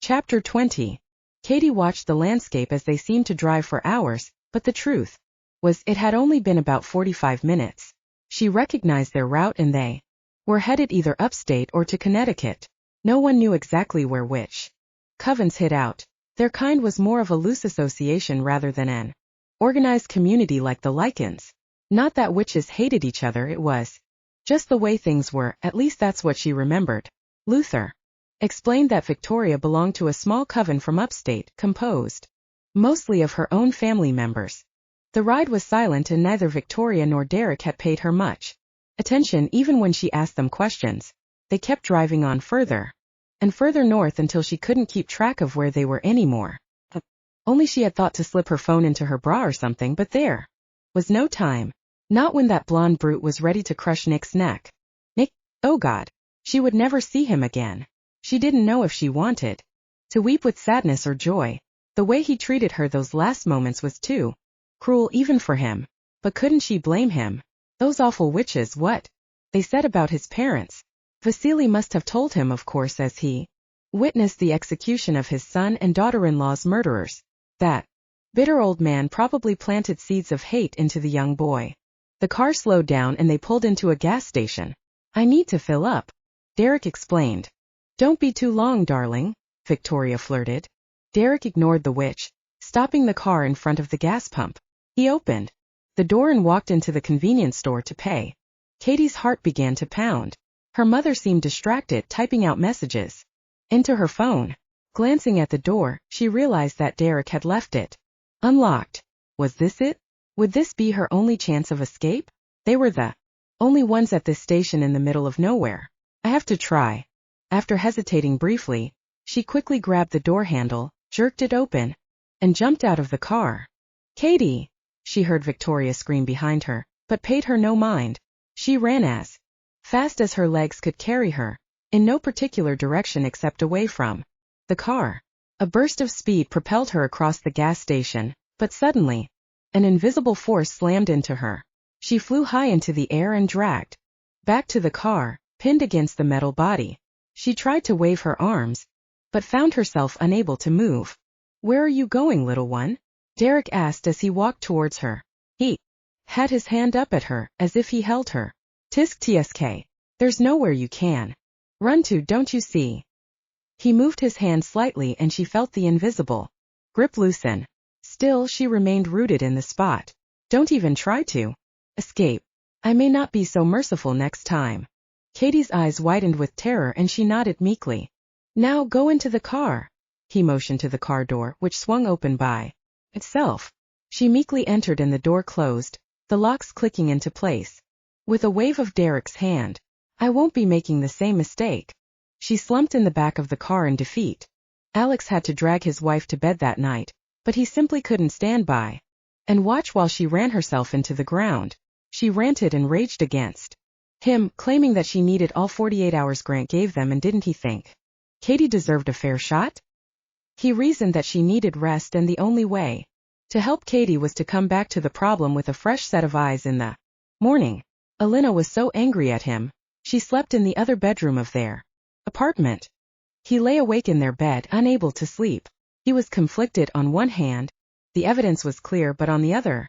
Chapter 20. Cady watched the landscape as they seemed to drive for hours, but the truth was it had only been about 45 minutes. She recognized their route and they were headed either upstate or to Connecticut. No one knew exactly where which covens hid out. Their kind was more of a loose association rather than an organized community like the Lycans. Not that witches hated each other, it was just the way things were, at least that's what she remembered. Luther explained that Victoria belonged to a small coven from upstate, composed mostly of her own family members. The ride was silent and neither Victoria nor Derek had paid her much attention even when she asked them questions. They kept driving on further and further north until she couldn't keep track of where they were anymore. Only she had thought to slip her phone into her bra or something, but there was no time. Not when that blonde brute was ready to crush Nick's neck. Nick, oh God, she would never see him again. She didn't know if she wanted to weep with sadness or joy. The way he treated her those last moments was too cruel even for him. But couldn't she blame him? Those awful witches, what they said about his parents. Vasily must have told him, of course, as he witnessed the execution of his son and daughter-in-law's murderers. That bitter old man probably planted seeds of hate into the young boy. The car slowed down and they pulled into a gas station. I need to fill up, Derek explained. Don't be too long, darling, Victoria flirted. Derek ignored the witch, stopping the car in front of the gas pump. He opened the door and walked into the convenience store to pay. Cady's heart began to pound. Her mother seemed distracted, typing out messages into her phone. Glancing at the door, she realized that Derek had left it unlocked. Was this it? Would this be her only chance of escape? They were the only ones at this station in the middle of nowhere. I have to try. After hesitating briefly, she quickly grabbed the door handle, jerked it open, and jumped out of the car. Cady! She heard Victoria scream behind her, but paid her no mind. She ran as fast as her legs could carry her, in no particular direction except away from the car. A burst of speed propelled her across the gas station, but suddenly, an invisible force slammed into her. She flew high into the air and dragged back to the car, pinned against the metal body. She tried to wave her arms, but found herself unable to move. Where are you going, little one? Derek asked as he walked towards her. He had his hand up at her, as if he held her. Tsk. There's nowhere you can run to, don't you see? He moved his hand slightly and she felt the invisible grip loosen. Still, she remained rooted in the spot. Don't even try to escape. I may not be so merciful next time. Cady's eyes widened with terror and she nodded meekly. Now go into the car. He motioned to the car door, which swung open by itself. She meekly entered and the door closed, the locks clicking into place. With a wave of Derek's hand, I won't be making the same mistake. She slumped in the back of the car in defeat. Alex had to drag his wife to bed that night, but he simply couldn't stand by and watch while she ran herself into the ground. She ranted and raged against him, claiming that she needed all 48 hours Grant gave them, and didn't he think Cady deserved a fair shot? He reasoned that she needed rest and the only way to help Cady was to come back to the problem with a fresh set of eyes in the morning. Alynna was so angry at him, she slept in the other bedroom of their apartment. He lay awake in their bed, unable to sleep. He was conflicted. On one hand, the evidence was clear, but on the other,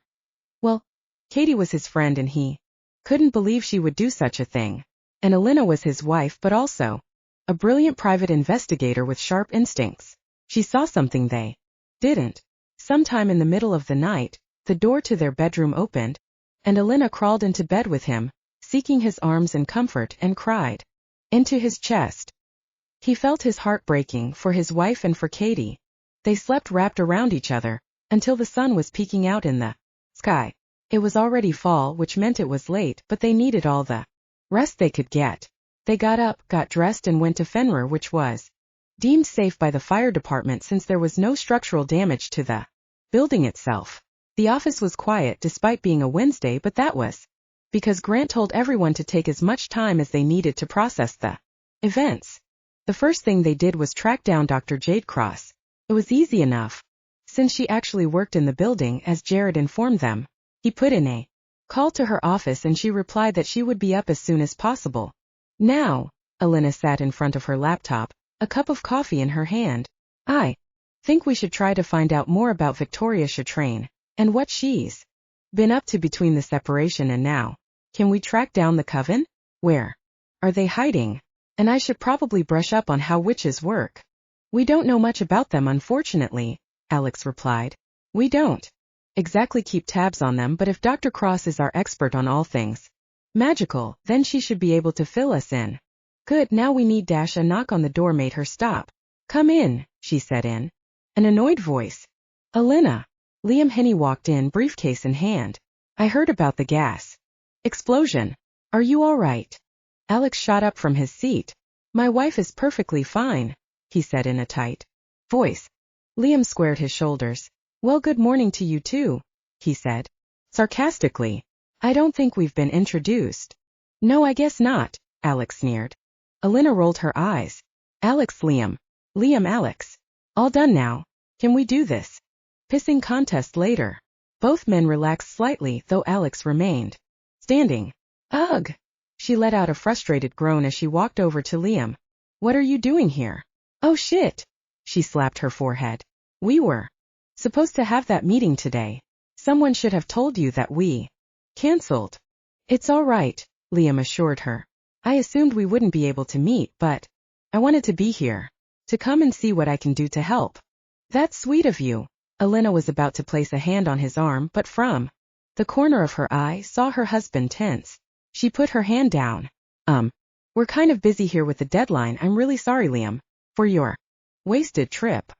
well, Cady was his friend and he couldn't believe she would do such a thing. And Alynna was his wife, but also a brilliant private investigator with sharp instincts. She saw something they didn't. Sometime in the middle of the night, the door to their bedroom opened, and Alynna crawled into bed with him, seeking his arms and comfort, and cried into his chest. He felt his heart breaking for his wife and for Cady. They slept wrapped around each other, until the sun was peeking out in the sky. It was already fall, which meant it was late, but they needed all the rest they could get. They got up, got dressed, and went to Fenrir, which was deemed safe by the fire department since there was no structural damage to the building itself. The office was quiet despite being a Wednesday, but that was because Grant told everyone to take as much time as they needed to process the events. The first thing they did was track down Dr. Jade Cross. It was easy enough, since she actually worked in the building, as Jared informed them. He put in a call to her office and she replied that she would be up as soon as possible. Now, Alynna sat in front of her laptop, a cup of coffee in her hand. I think we should try to find out more about Victoria Chatrain, and what she's been up to between the separation and now. Can we track down the coven? Where are they hiding? And I should probably brush up on how witches work. We don't know much about them, unfortunately, Alex replied. We don't exactly keep tabs on them, but if Dr. Cross is our expert on all things magical, then she should be able to fill us in. Good, now we need dash. A knock on the door made her stop. Come in, she said in an annoyed voice. Alynna. Liam Henney walked in, briefcase in hand. I heard about the gas explosion. Are you all right? Alex shot up from his seat. My wife is perfectly fine, he said in a tight voice. Liam squared his shoulders. Well, good morning to you too, he said sarcastically. I don't think we've been introduced. No, I guess not, Alex sneered. Alynna rolled her eyes. Alex, Liam. Liam, Alex. All done now. Can we do this pissing contest later? Both men relaxed slightly, though Alex remained standing. Ugh! She let out a frustrated groan as she walked over to Liam. What are you doing here? Oh shit! She slapped her forehead. We were supposed to have that meeting today. Someone should have told you that we cancelled. It's all right, Liam assured her. I assumed we wouldn't be able to meet, but I wanted to be here to come and see what I can do to help. That's sweet of you. Alynna was about to place a hand on his arm, but from the corner of her eye saw her husband tense. She put her hand down. We're kind of busy here with the deadline. I'm really sorry, Liam, for your wasted trip.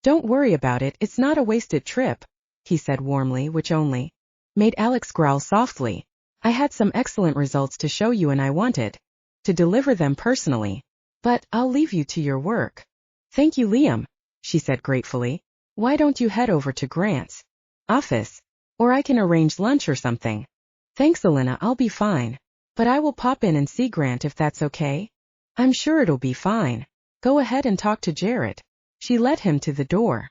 Don't worry about it, it's not a wasted trip, he said warmly, which only made Alex growl softly. I had some excellent results to show you and I wanted to deliver them personally. But I'll leave you to your work. Thank you, Liam, she said gratefully. Why don't you head over to Grant's office? Or I can arrange lunch or something. Thanks, Alynna, I'll be fine. But I will pop in and see Grant if that's okay. I'm sure it'll be fine. Go ahead and talk to Jared. She led him to the door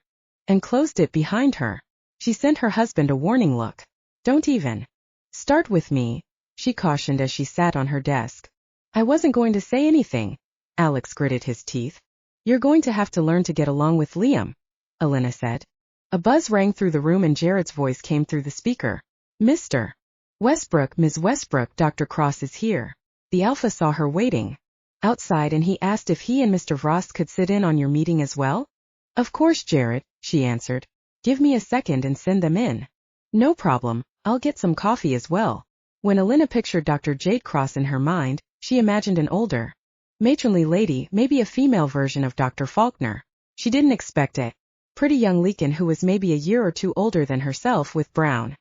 and closed it behind her. She sent her husband a warning look. Don't even start with me, she cautioned as she sat on her desk. I wasn't going to say anything. Alex gritted his teeth. You're going to have to learn to get along with Liam, Alynna said. A buzz rang through the room and Jared's voice came through the speaker. Mr. Westbrook, Ms. Westbrook, Dr. Cross is here. The Alpha saw her waiting outside and he asked if he and Mr. Vrost could sit in on your meeting as well. Of course, Jared, she answered. Give me a second and send them in. No problem, I'll get some coffee as well. When Alynna pictured Dr. Jade Cross in her mind, she imagined an older, matronly lady, maybe a female version of Dr. Faulkner. She didn't expect it. Pretty young Lycan who was maybe a year or two older than herself, with brown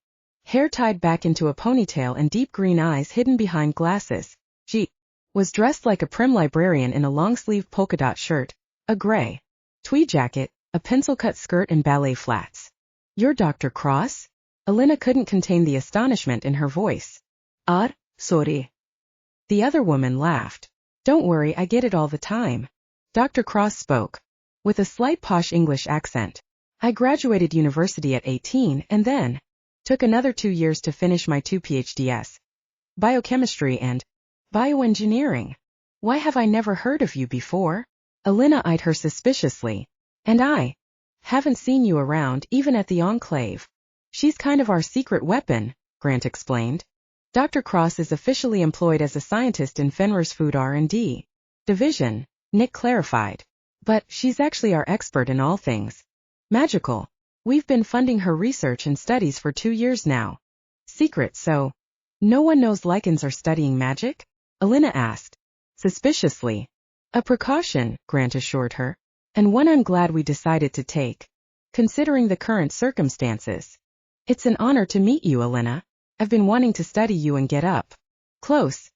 hair tied back into a ponytail and deep green eyes hidden behind glasses. She was dressed like a prim librarian in a long-sleeved polka-dot shirt, a gray tweed jacket, a pencil-cut skirt and ballet flats. You're Dr. Cross? Alynna couldn't contain the astonishment in her voice. Sorry. The other woman laughed. Don't worry, I get it all the time. Dr. Cross spoke with a slight posh English accent. I graduated university at 18 and then took another 2 years to finish my 2 PhDs. Biochemistry and bioengineering. Why have I never heard of you before? Alynna eyed her suspiciously. And I haven't seen you around, even at the Enclave. She's kind of our secret weapon, Grant explained. Dr. Cross is officially employed as a scientist in Fenrir's Food R&D division, Nick clarified. But she's actually our expert in all things magical. We've been funding her research and studies for 2 years now. Secret, so no one knows Lycans are studying magic? Alynna asked suspiciously. A precaution, Grant assured her, and one I'm glad we decided to take, considering the current circumstances. It's an honor to meet you, Alynna. I've been wanting to study you and get up close.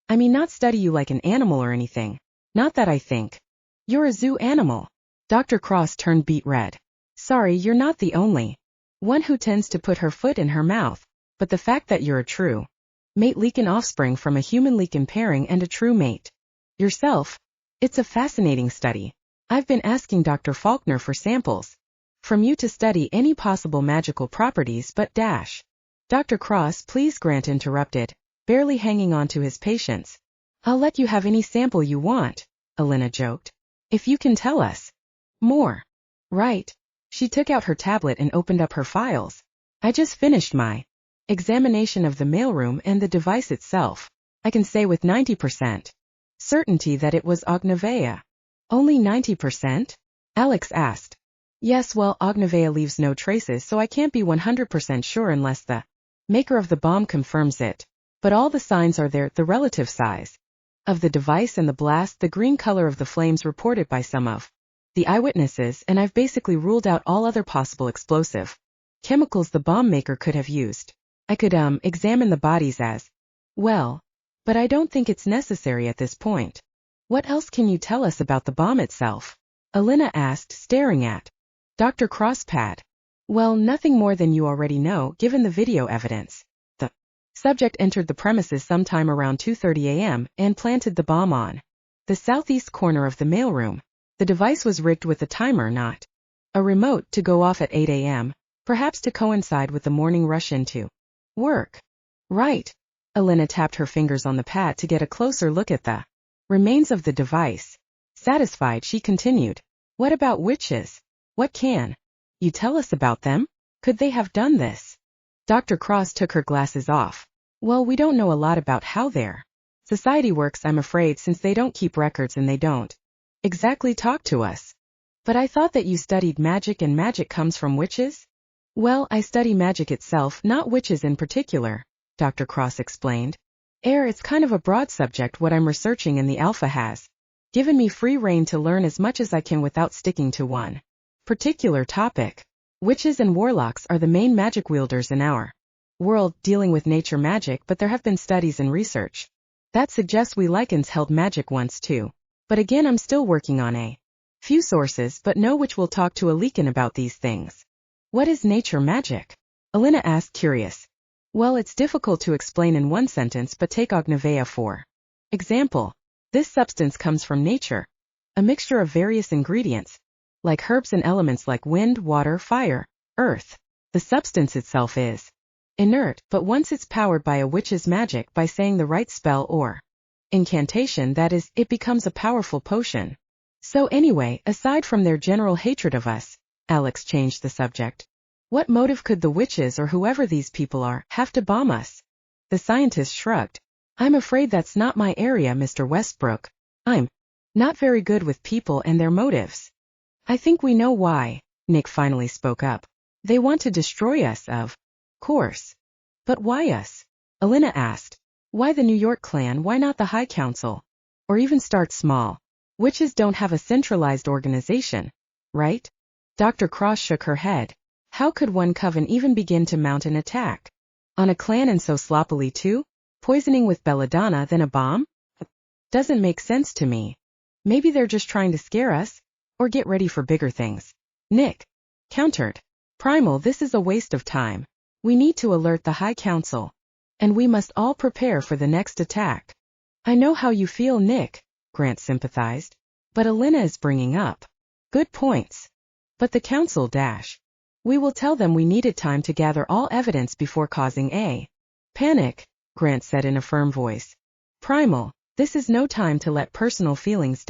I mean, not study you like an animal or anything. Not that I think you're a zoo animal. Dr. Cross turned beet red. Sorry, you're not the only one who tends to put her foot in her mouth, but the fact that you're a true mate Lycan offspring from a human Lycan pairing and a true mate yourself, it's a fascinating study. I've been asking Dr. Faulkner for samples from you to study any possible magical properties, but Dr. Cross, please, Grant interrupted, barely hanging on to his patience. I'll let you have any sample you want, Alynna joked. If you can tell us more Right. She took out her tablet and opened up her files. I just finished my examination of the mailroom and the device itself. I can say with 90% certainty that it was Ognavea. Only 90%? Alex asked. Yes, well, Ognavea leaves no traces, so I can't be 100% sure unless the maker of the bomb confirms it. But all the signs are there, the relative size of the device and the blast, the green color of the flames reported by some of the eyewitnesses, and I've basically ruled out all other possible explosive chemicals the bomb maker could have used. I could, examine the bodies as well, but I don't think it's necessary at this point. What else can you tell us about the bomb itself? Alynna asked, staring at Dr. Crosspad. Well, nothing more than you already know, given the video evidence. The subject entered the premises sometime around 2:30 a.m. and planted the bomb on the southeast corner of the mailroom. The device was rigged with a timer, not a remote, to go off at 8 a.m., perhaps to coincide with the morning rush into work. Right. Alynna tapped her fingers on the pad to get a closer look at the remains of the device. Satisfied, she continued. What about witches? What can you tell us about them? Could they have done this? Dr. Cross took her glasses off. Well, we don't know a lot about how their society works, I'm afraid, since they don't keep records and they don't exactly talk to us. But I thought that you studied magic, and magic comes from witches? Well, I study magic itself, not witches in particular, Dr. Cross explained. It's kind of a broad subject what I'm researching, and the Alpha has given me free rein to learn as much as I can without sticking to one particular topic. Witches and warlocks are the main magic wielders in our world, dealing with nature magic, but there have been studies and research that suggest we Lycans held magic once too. But again, I'm still working on a few sources, but know which will talk to a Lycan about these things. What is nature magic? Alynna asked, curious. Well, it's difficult to explain in one sentence, but take Ognavea for example. This substance comes from nature, a mixture of various ingredients, like herbs and elements like wind, water, fire, earth. The substance itself is inert, but once it's powered by a witch's magic, by saying the right spell or incantation, that is, it becomes a powerful potion. So anyway, aside from their general hatred of us, Alex changed the subject. What motive could the witches, or whoever these people are, have to bomb us? The scientist shrugged. I'm afraid that's not my area, Mr. Westbrook. I'm not very good with people and their motives. I think we know why, Nick finally spoke up. They want to destroy us, of course. But why us? Alynna asked. Why the New York clan? Why not the High Council? Or even start small. Witches don't have a centralized organization, right? Dr. Cross shook her head. How could one coven even begin to mount an attack on a clan, and so sloppily too? Poisoning with belladonna, then a bomb? Doesn't make sense to me. Maybe they're just trying to scare us, or get ready for bigger things. Nick countered. Primal, this is a waste of time. We need to alert the High Council, and we must all prepare for the next attack. I know how you feel, Nick, Grant sympathized. But Alynna is bringing up good points. But the council we will tell them we needed time to gather all evidence before causing a panic, Grant said in a firm voice. Primal, this is no time to let personal feelings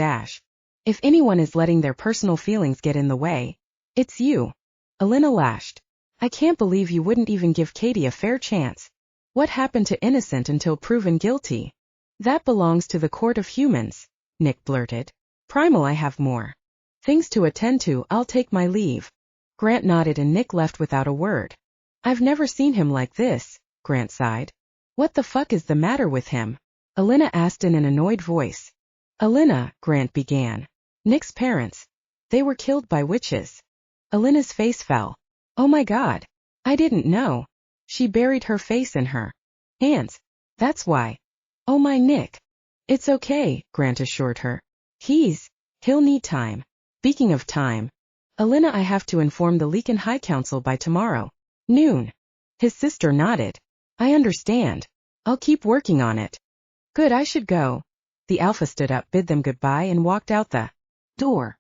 If anyone is letting their personal feelings get in the way, it's you. Alynna lashed. I can't believe you wouldn't even give Cady a fair chance. What happened to innocent until proven guilty? That belongs to the court of humans, Nick blurted. Primal, I have more things to attend to. I'll take my leave. Grant nodded and Nick left without a word. I've never seen him like this, Grant sighed. What the fuck is the matter with him? Alynna asked in an annoyed voice. Alynna, Grant began. Nick's parents. They were killed by witches. Alynna's face fell. Oh my God. I didn't know. She buried her face in her hands. That's why. Oh my Nick. It's okay, Grant assured her. He'll need time. Speaking of time, Alynna, I have to inform the Lycan High Council by tomorrow noon. His sister nodded. I understand. I'll keep working on it. Good, I should go. The Alpha stood up, bid them goodbye, and walked out the door.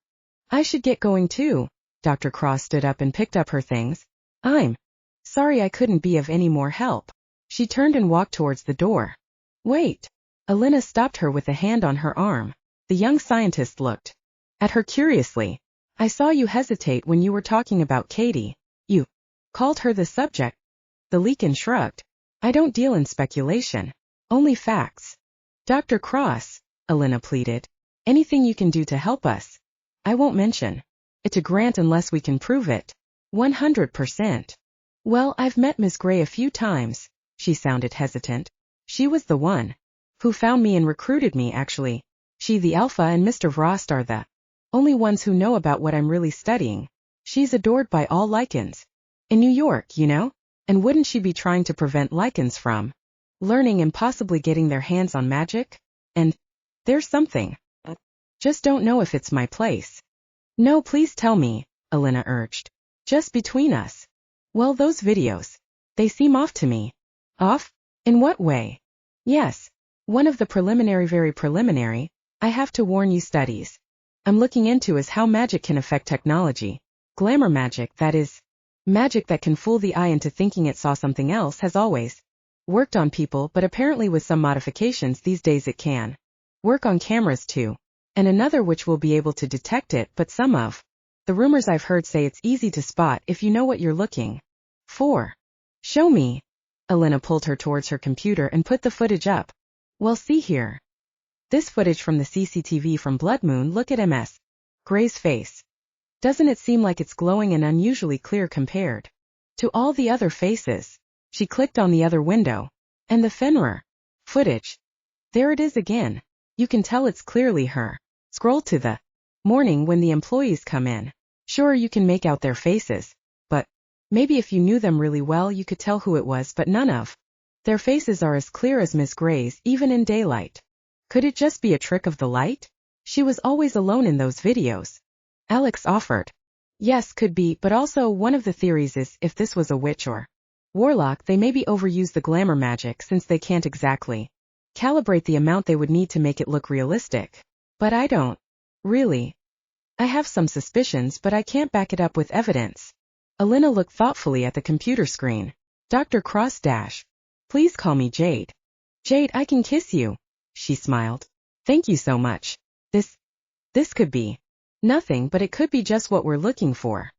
I should get going too. Dr. Cross stood up and picked up her things. I'm sorry I couldn't be of any more help. She turned and walked towards the door. Wait. Alynna stopped her with a hand on her arm. The young scientist looked at her curiously. I saw you hesitate when you were talking about Cady. You called her the subject. The Lycan shrugged. I don't deal in speculation. Only facts. Dr. Cross, Alynna pleaded. Anything you can do to help us. I won't mention it to Grant unless we can prove it. 100%. Well, I've met Ms. Gray a few times. She sounded hesitant. She was the one who found me and recruited me, actually. She, the Alpha, and Mr. Vrost are the only ones who know about what I'm really studying. She's adored by all Lycans. In New York, you know? And wouldn't she be trying to prevent Lycans from learning and possibly getting their hands on magic? And there's something. Just don't know if it's my place. No, please tell me, Alynna urged. Just between us. Well, those videos. They seem off to me. Off? In what way? Yes. One of the very preliminary, I have to warn you, studies I'm looking into is how magic can affect technology. Glamour magic, that is, magic that can fool the eye into thinking it saw something else, has always worked on people, but apparently with some modifications these days it can work on cameras too. And another which will be able to detect it, but some of the rumors I've heard say it's easy to spot if you know what you're looking for. Show me. Alynna pulled her towards her computer and put the footage up. Well, see here. This footage from the CCTV from Blood Moon. Look at Ms. Gray's face. Doesn't it seem like it's glowing and unusually clear compared to all the other faces? She clicked on the other window. And the Fenrir footage. There it is again. You can tell it's clearly her. Scroll to the morning when the employees come in. Sure, you can make out their faces, but maybe if you knew them really well you could tell who it was, but none of their faces are as clear as Miss Gray's, even in daylight. Could it just be a trick of the light? She was always alone in those videos. Alex offered. Yes, could be, but also one of the theories is if this was a witch or warlock, they maybe overuse the glamour magic since they can't exactly calibrate the amount they would need to make it look realistic. But I don't really. I have some suspicions, but I can't back it up with evidence. Alynna looked thoughtfully at the computer screen. Dr. Cross dash. Please call me Jade. Jade, I can kiss you. She smiled. Thank you so much. This could be nothing, but it could be just what we're looking for.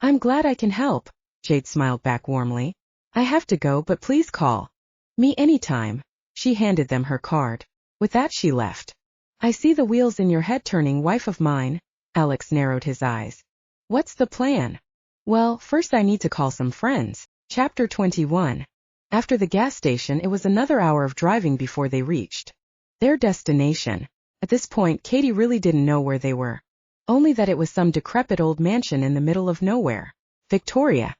I'm glad I can help. Jade smiled back warmly. I have to go, but please call me anytime. She handed them her card. With that she left. I see the wheels in your head turning, wife of mine. Alex narrowed his eyes. What's the plan? Well, first I need to call some friends. Chapter 21. After the gas station, it was another hour of driving before they reached their destination. At this point, Cady really didn't know where they were. Only that it was some decrepit old mansion in the middle of nowhere. Victoria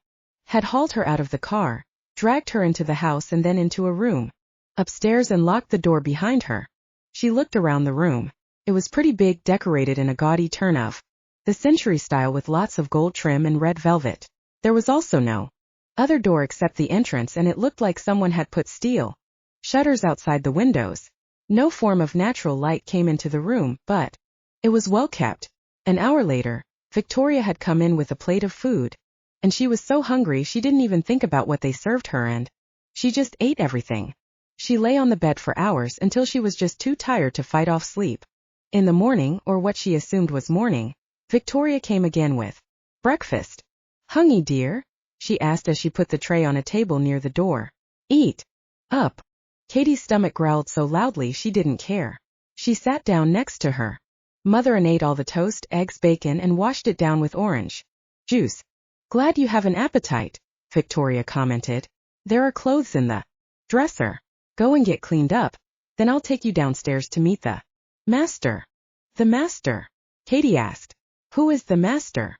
had hauled her out of the car, dragged her into the house and then into a room upstairs and locked the door behind her. She looked around the room. It was pretty big, decorated in a gaudy turn of the century style with lots of gold trim and red velvet. There was also no other door except the entrance, and it looked like someone had put steel shutters outside the windows. No form of natural light came into the room, but it was well kept. An hour later, Victoria had come in with a plate of food, and she was so hungry she didn't even think about what they served her, and she just ate everything. She lay on the bed for hours until she was just too tired to fight off sleep. In the morning, or what she assumed was morning, Victoria came again with breakfast. Hungry, dear? She asked as she put the tray on a table near the door. Eat up. Cady's stomach growled so loudly she didn't care. She sat down next to her mother and ate all the toast, eggs, bacon, and washed it down with orange juice. Glad you have an appetite, Victoria commented. There are clothes in the dresser. Go and get cleaned up. Then I'll take you downstairs to meet the master. The master? Cady asked. Who is the master?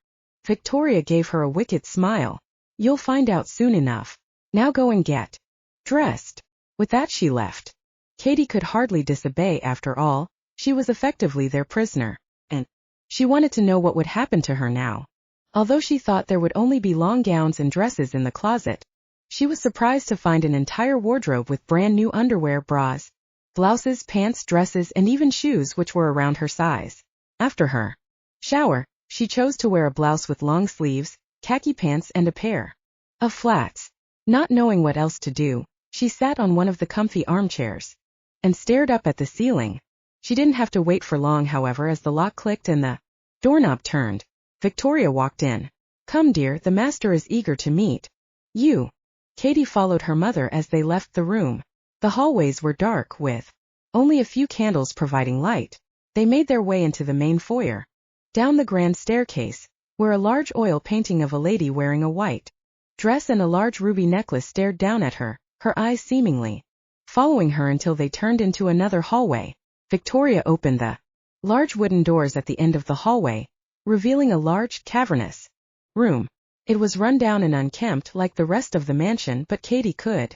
Victoria gave her a wicked smile. You'll find out soon enough. Now go and get dressed. With that she left. Cady could hardly disobey. After all, she was effectively their prisoner, and she wanted to know what would happen to her now. Although she thought there would only be long gowns and dresses in the closet, she was surprised to find an entire wardrobe with brand new underwear, bras, blouses, pants, dresses, and even shoes which were around her size. After her shower, she chose to wear a blouse with long sleeves, khaki pants, and a pair of flats. Not knowing what else to do, she sat on one of the comfy armchairs and stared up at the ceiling. She didn't have to wait for long, however, as the lock clicked and the doorknob turned. Victoria walked in. Come dear, the master is eager to meet you. Cady followed her mother as they left the room. The hallways were dark with only a few candles providing light. They made their way into the main foyer. Down the grand staircase, where a large oil painting of a lady wearing a white dress and a large ruby necklace stared down at her, her eyes seemingly following her until they turned into another hallway. Victoria opened the large wooden doors at the end of the hallway, revealing a large, cavernous room. It was run down and unkempt like the rest of the mansion, but Cady could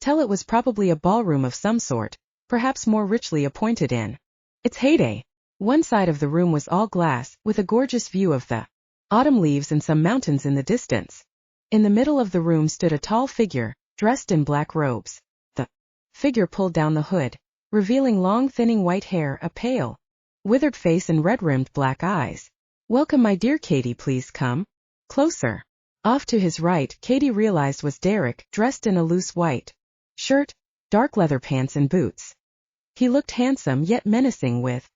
tell it was probably a ballroom of some sort, perhaps more richly appointed in its heyday. One side of the room was all glass, with a gorgeous view of the autumn leaves and some mountains in the distance. In the middle of the room stood a tall figure, dressed in black robes. The figure pulled down the hood, revealing long thinning white hair, a pale, withered face and red-rimmed black eyes. Welcome my dear Cady, please come closer. Off to his right, Cady realized was Derek, dressed in a loose white shirt, dark leather pants and boots. He looked handsome yet menacing with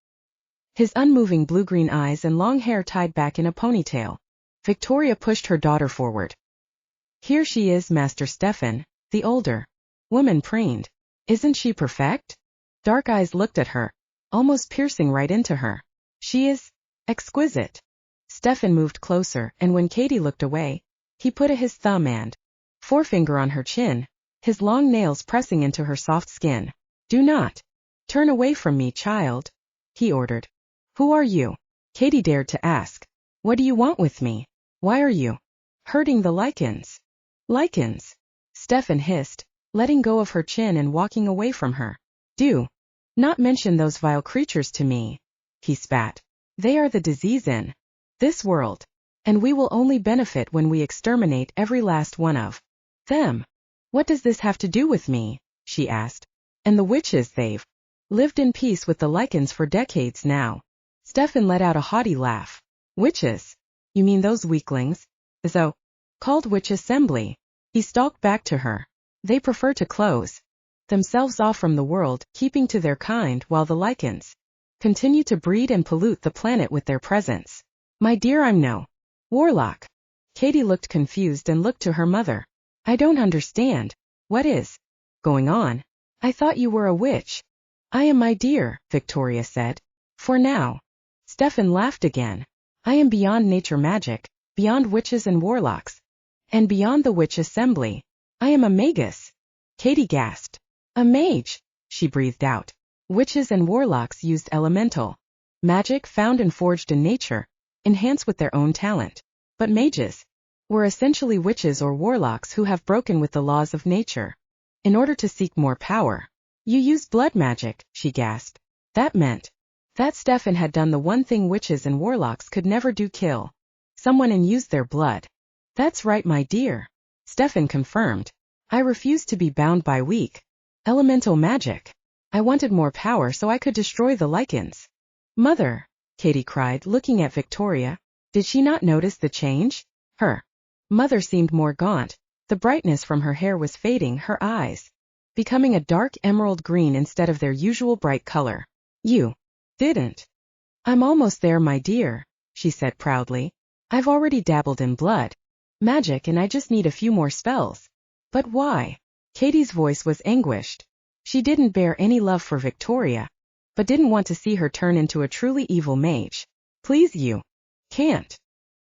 his unmoving blue-green eyes and long hair tied back in a ponytail. Victoria pushed her daughter forward. Here she is, Master Stefan, the older woman preened. Isn't she perfect? Dark eyes looked at her, almost piercing right into her. She is exquisite. Stefan moved closer, and when Cady looked away, he put his thumb and forefinger on her chin, his long nails pressing into her soft skin. Do not turn away from me, child, he ordered. Who are you? Cady dared to ask. What do you want with me? Why are you hurting the Lycans? Lycans? Stefan hissed, letting go of her chin and walking away from her. Do not mention those vile creatures to me, he spat. They are the disease in this world, and we will only benefit when we exterminate every last one of them. What does this have to do with me? She asked. And the witches, they've lived in peace with the Lycans for decades now. Stefan let out a haughty laugh. Witches? You mean those weaklings? The so-called witch assembly. He stalked back to her. They prefer to close themselves off from the world, keeping to their kind, while the Lycans continue to breed and pollute the planet with their presence. My dear, I'm no warlock. Cady looked confused and looked to her mother. I don't understand. What is going on? I thought you were a witch. I am, my dear, Victoria said. For now. Stefan laughed again. I am beyond nature magic, beyond witches and warlocks, and beyond the witch assembly. I am a magus. Cady gasped. A mage, she breathed out. Witches and warlocks used elemental magic found and forged in nature, enhanced with their own talent. But mages were essentially witches or warlocks who have broken with the laws of nature in order to seek more power. You used blood magic, she gasped. That meant that Stefan had done the one thing witches and warlocks could never do, kill someone and use their blood. That's right, my dear, Stefan confirmed. I refused to be bound by weak elemental magic. I wanted more power so I could destroy the Lycans. Mother, Cady cried, looking at Victoria. Did she not notice the change? Her mother seemed more gaunt. The brightness from her hair was fading, her eyes becoming a dark emerald green instead of their usual bright color. You didn't. I'm almost there, my dear, she said proudly. I've already dabbled in blood magic and I just need a few more spells. But why? Cady's voice was anguished. She didn't bear any love for Victoria, but didn't want to see her turn into a truly evil mage. Please, you can't.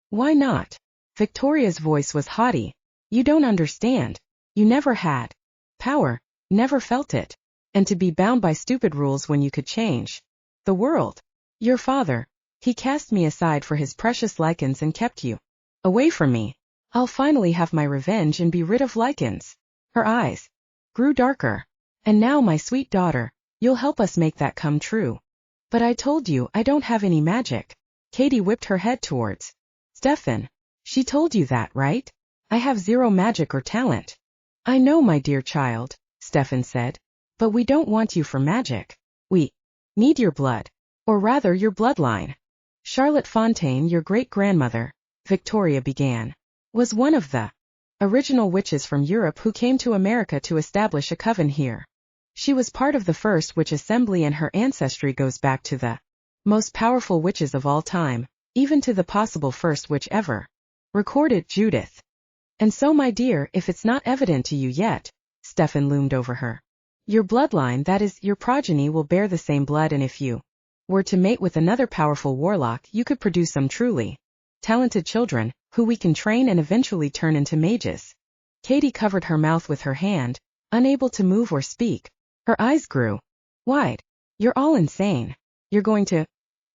Why not? Victoria's voice was haughty. You don't understand. You never had power, never felt it. And to be bound by stupid rules when you could change the world. Your father, he cast me aside for his precious Lycans and kept you away from me. I'll finally have my revenge and be rid of Lycans. Her eyes grew darker. And now, my sweet daughter, you'll help us make that come true. But I told you I don't have any magic. Cady whipped her head towards Stefan. She told you that, right? I have zero magic or talent. I know, my dear child, Stefan said. But we don't want you for magic. We need your blood. Or rather, your bloodline. Charlotte Fontaine, your great-grandmother, Victoria began, was one of the original witches from Europe who came to America to establish a coven here. She was part of the first witch assembly and her ancestry goes back to the most powerful witches of all time, even to the possible first whichever. Recorded Judith. And so my dear, if it's not evident to you yet, Stefan loomed over her. Your bloodline, that is, your progeny will bear the same blood, and if you were to mate with another powerful warlock, you could produce some truly talented children, who we can train and eventually turn into mages. Cady covered her mouth with her hand, unable to move or speak. Her eyes grew wide. You're all insane. You're going to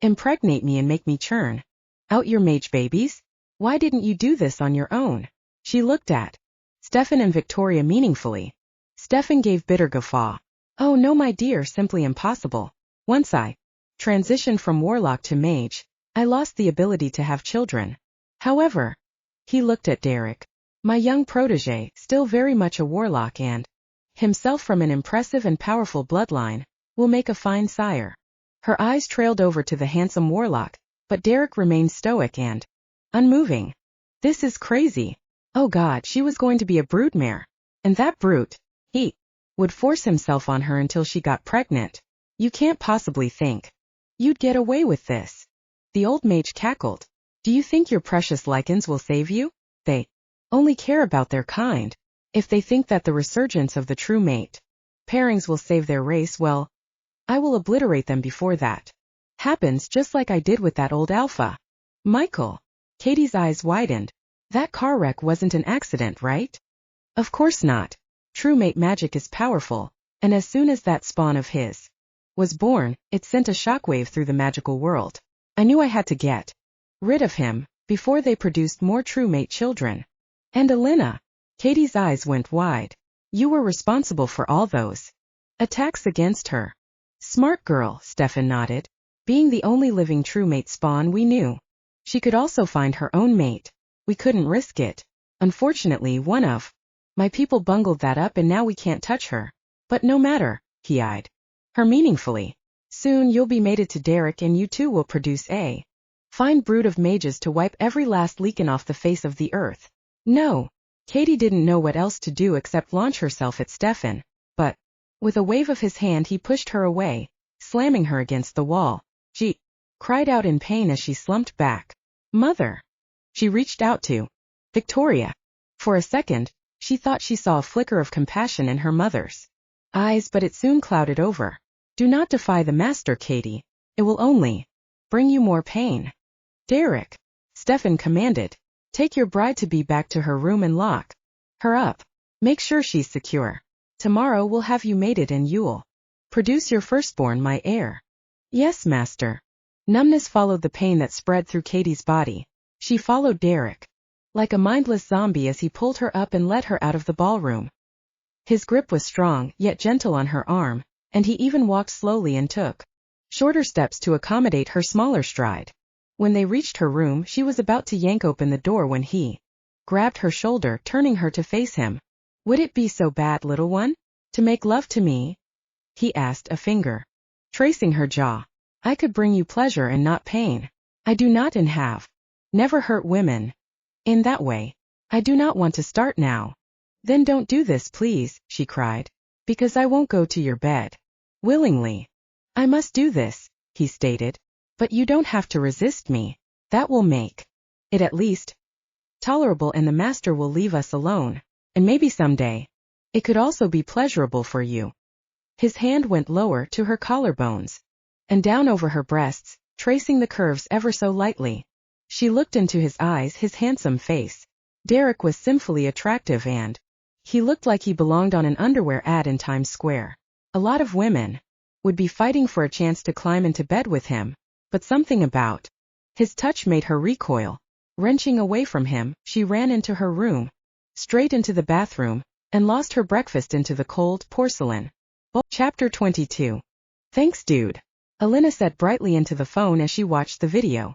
impregnate me and make me churn out your mage babies? Why didn't you do this on your own? She looked at Stefan and Victoria meaningfully. Stefan gave bitter guffaw. Oh no, my dear, simply impossible. Once I transitioned from warlock to mage, I lost the ability to have children. However, he looked at Derek, my young protege, still very much a warlock and himself from an impressive and powerful bloodline, will make a fine sire. Her eyes trailed over to the handsome warlock, but Derek remained stoic and unmoving. This is crazy. Oh God, she was going to be a broodmare. And that brute, he would force himself on her until she got pregnant. You can't possibly think you'd get away with this. The old mage cackled. Do you think your precious Lycans will save you? They only care about their kind. If they think that the resurgence of the true mate pairings will save their race, well, I will obliterate them before that happens, just like I did with that old alpha. Michael. Cady's eyes widened. That car wreck wasn't an accident, right? Of course not. True mate magic is powerful, and as soon as that spawn of his was born, it sent a shockwave through the magical world. I knew I had to get rid of him before they produced more true mate children. And Alynna. Cady's eyes went wide. You were responsible for all those attacks against her. Smart girl, Stefan nodded. Being the only living true mate spawn we knew, she could also find her own mate. We couldn't risk it. Unfortunately, one of my people bungled that up and now we can't touch her. But no matter, he eyed her meaningfully. Soon you'll be mated to Derek and you too will produce a fine brood of mages to wipe every last Lycan off the face of the earth. No. Cady didn't know what else to do except launch herself at Stefan, but with a wave of his hand he pushed her away, slamming her against the wall. She cried out in pain as she slumped back. Mother. She reached out to Victoria. For a second, she thought she saw a flicker of compassion in her mother's eyes, but it soon clouded over. Do not defy the master, Cady. It will only bring you more pain. Derek. Stefan commanded. Take your bride-to-be back to her room and lock her up. Make sure she's secure. Tomorrow we'll have you mated and you'll produce your firstborn, my heir. Yes, master. Numbness followed the pain that spread through Cady's body. She followed Derek like a mindless zombie as he pulled her up and led her out of the ballroom. His grip was strong, yet gentle on her arm, and he even walked slowly and took shorter steps to accommodate her smaller stride. When they reached her room, she was about to yank open the door when he grabbed her shoulder, turning her to face him. Would it be so bad, little one, to make love to me? He asked, a finger tracing her jaw. I could bring you pleasure and not pain. I do not and have never hurt women in that way. I do not want to start now. Then don't do this, please, she cried, because I won't go to your bed willingly. I must do this, he stated. But you don't have to resist me. That will make it at least tolerable, and the master will leave us alone. And maybe someday it could also be pleasurable for you. His hand went lower to her collarbones and down over her breasts, tracing the curves ever so lightly. She looked into his eyes, his handsome face. Derek was sinfully attractive and he looked like he belonged on an underwear ad in Times Square. A lot of women would be fighting for a chance to climb into bed with him. But something about his touch made her recoil. Wrenching away from him, she ran into her room, straight into the bathroom, and lost her breakfast into the cold porcelain bowl. Chapter 22. Thanks, dude. Alynna said brightly into the phone as she watched the video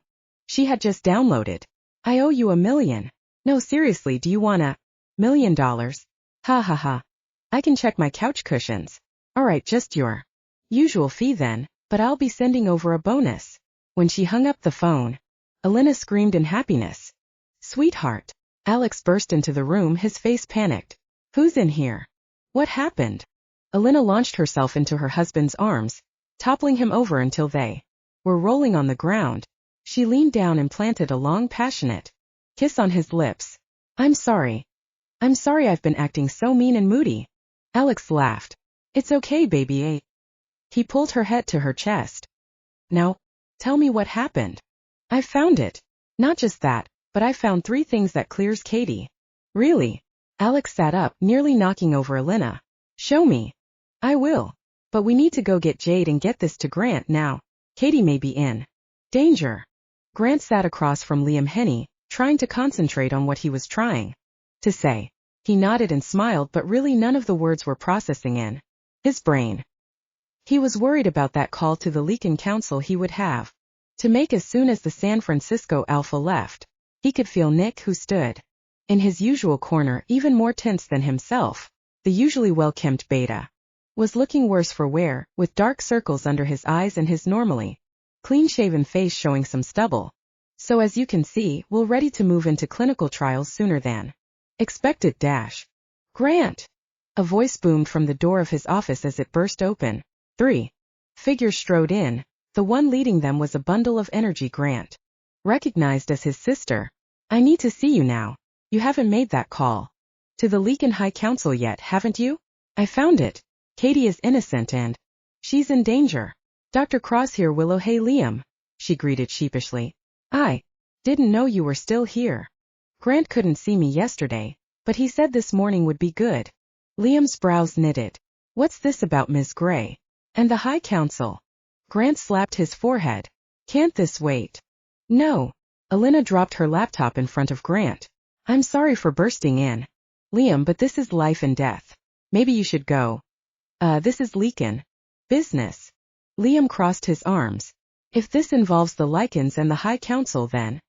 she had just downloaded. I owe you $1 million. No, seriously, do you want $1 million? Ha ha ha. I can check my couch cushions. Alright, just your usual fee then, but I'll be sending over a bonus. When she hung up the phone, Alynna screamed in happiness. Sweetheart. Alex burst into the room, his face panicked. Who's in here? What happened? Alynna launched herself into her husband's arms, toppling him over until they were rolling on the ground. She leaned down and planted a long, passionate kiss on his lips. I'm sorry. I'm sorry I've been acting so mean and moody. Alex laughed. It's okay, baby. He pulled her head to her chest. Now, tell me what happened. I found it. Not just that, but I found 3 things that clears Cady. Really? Alex sat up, nearly knocking over Alynna. Show me. I will. But we need to go get Jade and get this to Grant now. Cady may be in danger. Grant sat across from Liam Henny, trying to concentrate on what he was trying to say. He nodded and smiled, but really none of the words were processing in his brain. He was worried about that call to the Lycan Council he would have to make as soon as the San Francisco Alpha left. He could feel Nick, who stood in his usual corner, even more tense than himself. The usually well-kempt beta was looking worse for wear, with dark circles under his eyes and his normally clean-shaven face showing some stubble. So as you can see, we're ready to move into clinical trials sooner than expected. Grant! A voice boomed from the door of his office as it burst open. 3 figures strode in. The one leading them was a bundle of energy Grant recognized as his sister. I need to see you now. You haven't made that call to the Lycan High Council yet, haven't you? I found it. Cady is innocent and she's in danger. Dr. Cross here. Willow. Hey, Liam, she greeted sheepishly. I didn't know you were still here. Grant couldn't see me yesterday, but he said this morning would be good. Liam's brows knitted. What's this about Ms. Gray and the High Council? Grant slapped his forehead. Can't this wait? No. Alynna dropped her laptop in front of Grant. I'm sorry for bursting in, Liam, but this is life and death. Maybe you should go. This is Lycan business. Liam crossed his arms. If this involves the Lycans and the High Council, then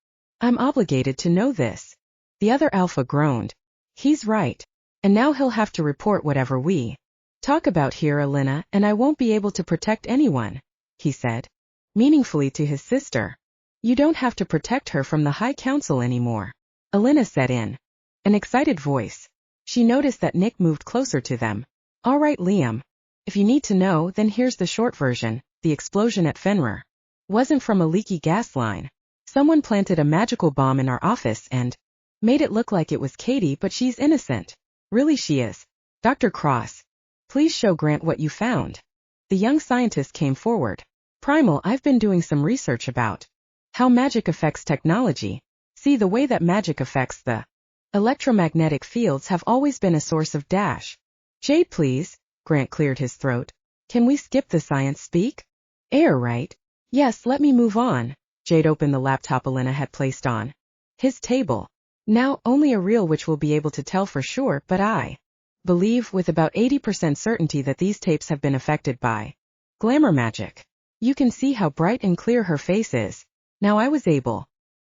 I'm obligated to know this. The other Alpha groaned. He's right. And now he'll have to report whatever we talk about here, Alynna, and I won't be able to protect anyone, he said meaningfully to his sister. You don't have to protect her from the High Council anymore, Alynna said in an excited voice. She noticed that Nick moved closer to them. All right, Liam. If you need to know, then here's the short version. The explosion at Fenrir wasn't from a leaky gas line. Someone planted a magical bomb in our office and made it look like it was Cady, but she's innocent. Really, she is. Dr. Cross, please show Grant what you found. The young scientist came forward. Primal, I've been doing some research about how magic affects technology. See, the way that magic affects the electromagnetic fields have always been a source of Jade, please. Grant cleared his throat. Can we skip the science speak? Air, right? Yes, let me move on. Jade opened the laptop Alynna had placed on his table. Now, only a reel which will be able to tell for sure, but I believe with about 80% certainty that these tapes have been affected by glamour magic. You can see how bright and clear her face is. Now I was able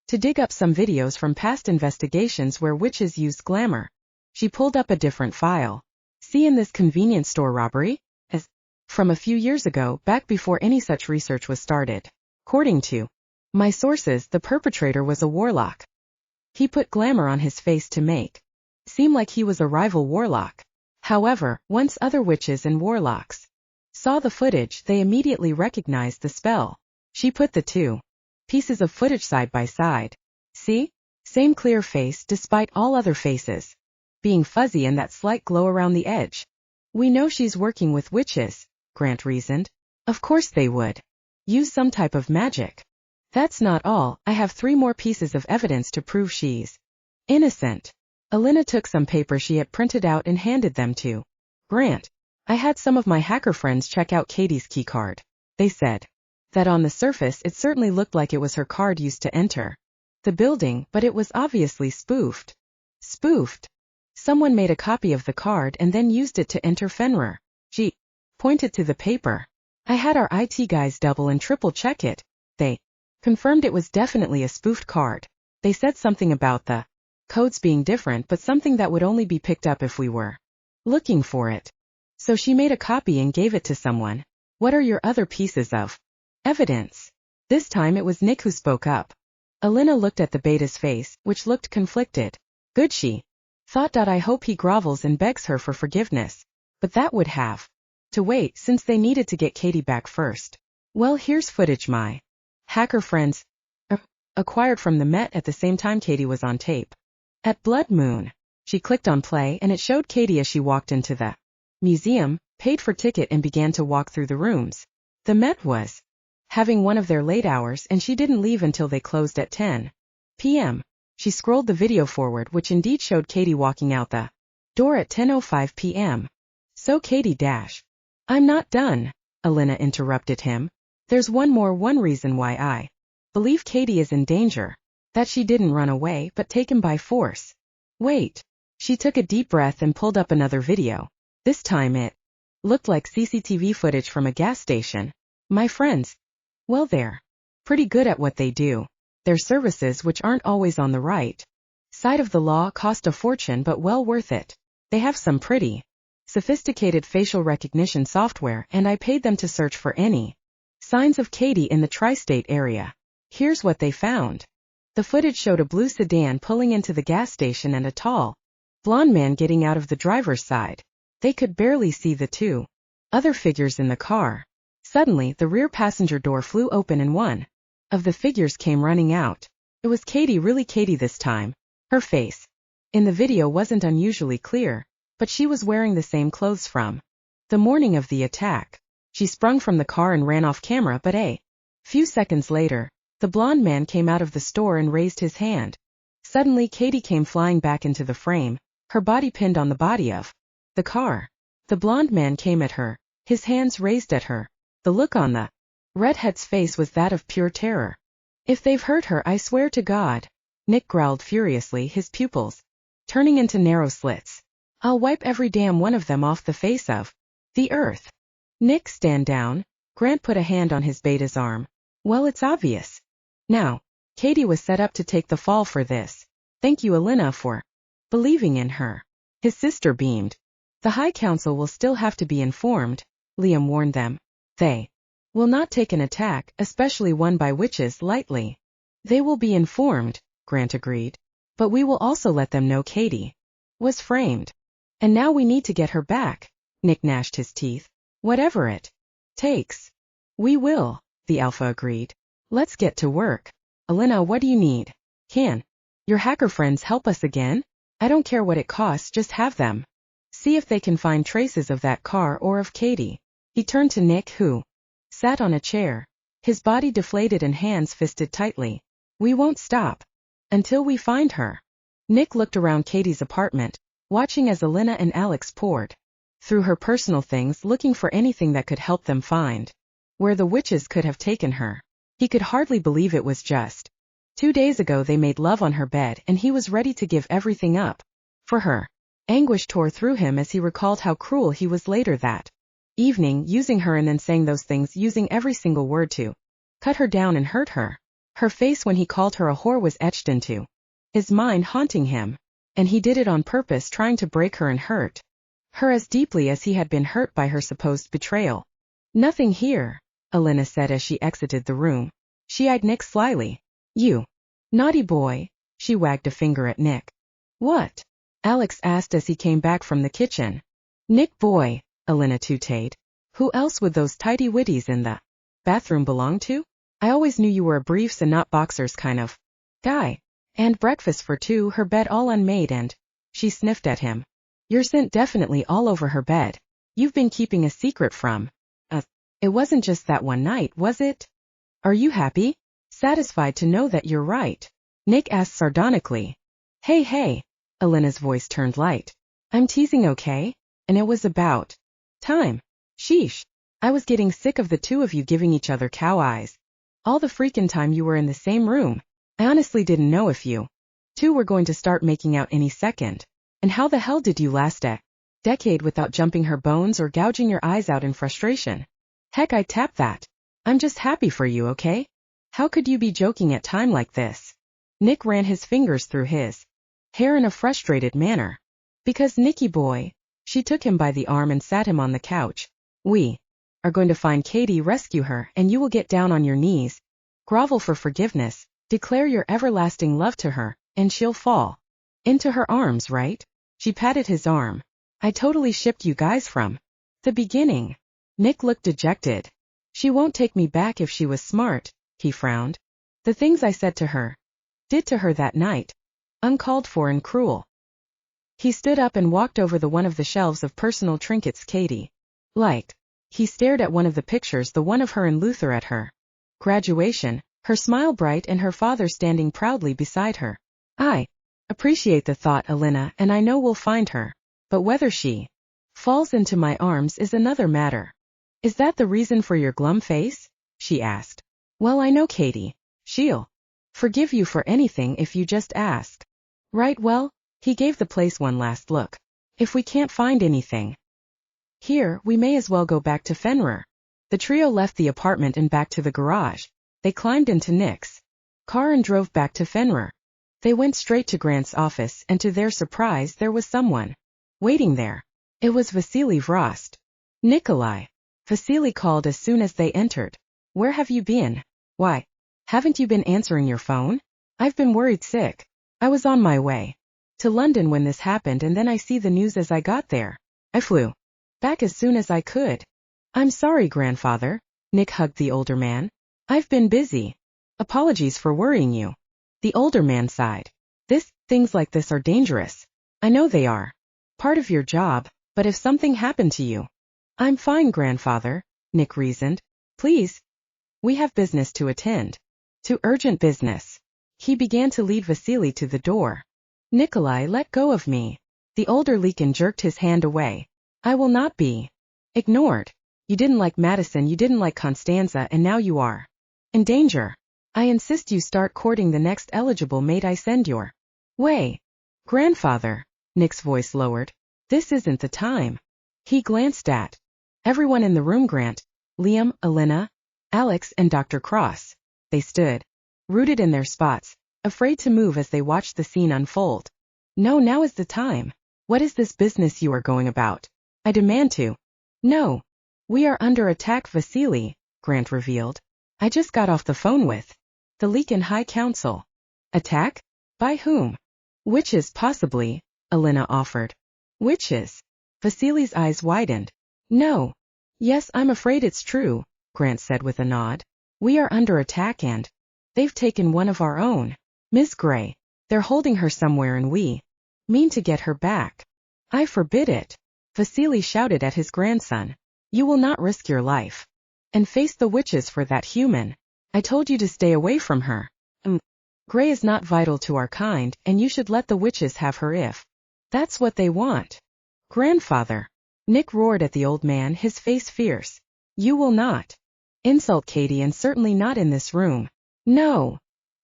to dig up some videos from past investigations where witches used glamour. She pulled up a different file. See, in this convenience store robbery? As from a few years ago, back before any such research was started. According to my sources, the perpetrator was a warlock. He put glamour on his face to make seem like he was a rival warlock. However, once other witches and warlocks saw the footage, they immediately recognized the spell. She put the 2 pieces of footage side by side. See? Same clear face despite all other faces being fuzzy and that slight glow around the edge. We know she's working with witches, Grant reasoned. Of course they would use some type of magic. That's not all, I have 3 more pieces of evidence to prove she's innocent. Alynna took some paper she had printed out and handed them to Grant. I had some of my hacker friends check out Cady's keycard. They said that on the surface it certainly looked like it was her card used to enter the building, but it was obviously spoofed. Spoofed? Someone made a copy of the card and then used it to enter Fenrir. She pointed to the paper. I had our IT guys double and triple check it. They confirmed it was definitely a spoofed card. They said something about the codes being different, but something that would only be picked up if we were looking for it. So she made a copy and gave it to someone. What are your other pieces of evidence? This time it was Nick who spoke up. Alynna looked at the beta's face, which looked conflicted. Good, she thought. I hope he grovels and begs her for forgiveness. But that would have to wait, since they needed to get Cady back first. Well, here's footage my hacker friends acquired from the Met at the same time Cady was on tape. At Blood Moon. She clicked on play and it showed Cady as she walked into the museum, paid for ticket and began to walk through the rooms. The Met was having one of their late hours and she didn't leave until they closed at 10 p.m. She scrolled the video forward which indeed showed Cady walking out the door at 10:05 p.m. So Cady I'm not done, Alynna interrupted him. There's one reason why I believe Cady is in danger. That she didn't run away but take him by force. Wait. She took a deep breath and pulled up another video. This time it looked like CCTV footage from a gas station. My friends. Well, they're pretty good at what they do. Their services, which aren't always on the right side of the law, cost a fortune but well worth it. They have some pretty sophisticated facial recognition software and I paid them to search for any signs of Cady in the tri-state area. Here's what they found. The footage showed a blue sedan pulling into the gas station and a tall, blonde man getting out of the driver's side. They could barely see the two other figures in the car. Suddenly, the rear passenger door flew open and one of the figures came running out. It was Cady, really Cady this time. Her face in the video wasn't unusually clear, but she was wearing the same clothes from the morning of the attack. She sprung from the car and ran off camera, but a few seconds later, the blonde man came out of the store and raised his hand. Suddenly Cady came flying back into the frame, her body pinned on the body of the car. The blonde man came at her, his hands raised at her. The look on the redhead's face was that of pure terror. If they've hurt her, I swear to God, Nick growled furiously, his pupils turning into narrow slits. I'll wipe every damn one of them off the face of the earth. Nick, stand down. Grant put a hand on his beta's arm. Well, it's obvious. Now, Cady was set up to take the fall for this. Thank you, Alynna, for believing in her. His sister beamed. The High Council will still have to be informed, Liam warned them. They will not take an attack, especially one by witches, lightly. They will be informed, Grant agreed. But we will also let them know Cady was framed. And now we need to get her back. Nick gnashed his teeth. Whatever it takes. We will, the Alpha agreed. Let's get to work. Alynna, what do you need? Can your hacker friends help us again? I don't care what it costs, just have them see if they can find traces of that car or of Cady. He turned to Nick, who sat on a chair, his body deflated and hands fisted tightly. We won't stop until we find her. Nick looked around Cady's apartment, watching as Alynna and Alex poured through her personal things, looking for anything that could help them find where the witches could have taken her. He could hardly believe it was just 2 days ago they made love on her bed and he was ready to give everything up for her. Anguish tore through him as he recalled how cruel he was later that evening, using her and then saying those things, using every single word to cut her down and hurt her. Her face when he called her a whore was etched into his mind, haunting him. And he did it on purpose, trying to break her and hurt her as deeply as he had been hurt by her supposed betrayal. Nothing here, Alynna said as she exited the room. She eyed Nick slyly. You naughty boy. She wagged a finger at Nick. What? Alex asked as he came back from the kitchen. Nick boy, Alynna tooted. Who else would those tidy witties in the bathroom belong to? I always knew you were a briefs and not boxers kind of guy. And breakfast for two, her bed all unmade, and she sniffed at him. Your scent definitely all over her bed. You've been keeping a secret from us. It wasn't just that one night, was it? Are you happy? Satisfied to know that you're right? Nick asked sardonically. Hey, Alynna's voice turned light. I'm teasing, okay? And it was about time. Sheesh. I was getting sick of the two of you giving each other cow eyes. All the freaking time you were in the same room. I honestly didn't know if you two were going to start making out any second. And how the hell did you last a decade without jumping her bones or gouging your eyes out in frustration? Heck, I'd tap that. I'm just happy for you, okay? How could you be joking at time like this? Nick ran his fingers through his hair in a frustrated manner. Because Nicky boy, she took him by the arm and sat him on the couch. We are going to find Cady, rescue her, and you will get down on your knees, grovel for forgiveness, declare your everlasting love to her, and she'll fall into her arms, right? She patted his arm. I totally shipped you guys from the beginning. Nick looked dejected. She won't take me back if she was smart, he frowned. The things I said to her, did to her that night, uncalled for and cruel. He stood up and walked over the one of the shelves of personal trinkets Cady liked. He stared at one of the pictures, the one of her and Luther at her graduation, her smile bright and her father standing proudly beside her. I appreciate the thought, Alynna, and I know we'll find her. But whether she falls into my arms is another matter. Is that the reason for your glum face? She asked. Well, I know Cady. She'll forgive you for anything if you just ask. Right, well, he gave the place one last look. If we can't find anything here, we may as well go back to Fenrir. The trio left the apartment and back to the garage. They climbed into Nick's car and drove back to Fenrir. They went straight to Grant's office, and to their surprise there was someone waiting there. It was Vasily Vrost. Nikolai. Vasily called as soon as they entered. Where have you been? Why, haven't you been answering your phone? I've been worried sick. I was on my way to London when this happened, and then I see the news as I got there. I flew back as soon as I could. I'm sorry, grandfather. Nick hugged the older man. I've been busy. Apologies for worrying you. The older man sighed. Things like this are dangerous. I know they are. Part of your job, but if something happened to you. I'm fine, grandfather, Nick reasoned. Please. We have business to attend to, urgent business. He began to lead Vasily to the door. Nikolai, let go of me. The older Lycan jerked his hand away. I will not be ignored. You didn't like Madison, you didn't like Constanza, and now you are in danger. I insist you start courting the next eligible mate I send your way. Grandfather, Nick's voice lowered. This isn't the time. He glanced at everyone in the room. Grant, Liam, Alynna, Alex, and Dr. Cross. They stood rooted in their spots, afraid to move as they watched the scene unfold. No, now is the time. What is this business you are going about? I demand to know. We are under attack, Vasily, Grant revealed. I just got off the phone with the Lycan High Council. Attack? By whom? Witches, possibly, Alynna offered. Witches? Vasily's eyes widened. No. Yes, I'm afraid it's true, Grant said with a nod. We are under attack and they've taken one of our own. Miss Gray. They're holding her somewhere and we mean to get her back. I forbid it. Vasily shouted at his grandson. You will not risk your life and face the witches for that human. I told you to stay away from her. Gray is not vital to our kind, and you should let the witches have her if that's what they want. Grandfather. Nick roared at the old man, his face fierce. You will not insult Cady, and certainly not in this room. No.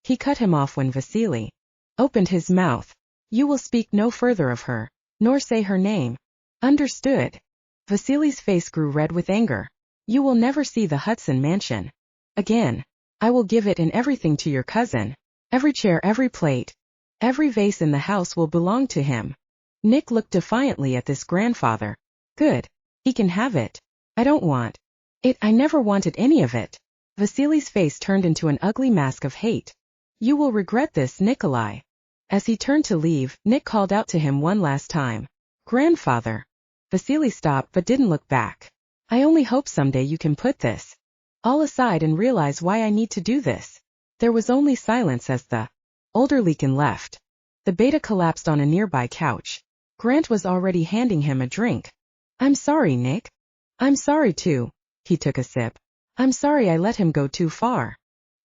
He cut him off when Vasily opened his mouth. You will speak no further of her, nor say her name. Understood. Vasily's face grew red with anger. You will never see the Hudson Mansion again. I will give it and everything to your cousin. Every chair, every plate, every vase in the house will belong to him. Nick looked defiantly at this grandfather. Good. He can have it. I don't want it. I never wanted any of it. Vasily's face turned into an ugly mask of hate. You will regret this, Nikolai. As he turned to leave, Nick called out to him one last time. Grandfather. Vasily stopped but didn't look back. I only hope someday you can put this all aside and realize why I need to do this. There was only silence as the older Lycan left. The beta collapsed on a nearby couch. Grant was already handing him a drink. I'm sorry, Nick. I'm sorry too. He took a sip. I'm sorry I let him go too far.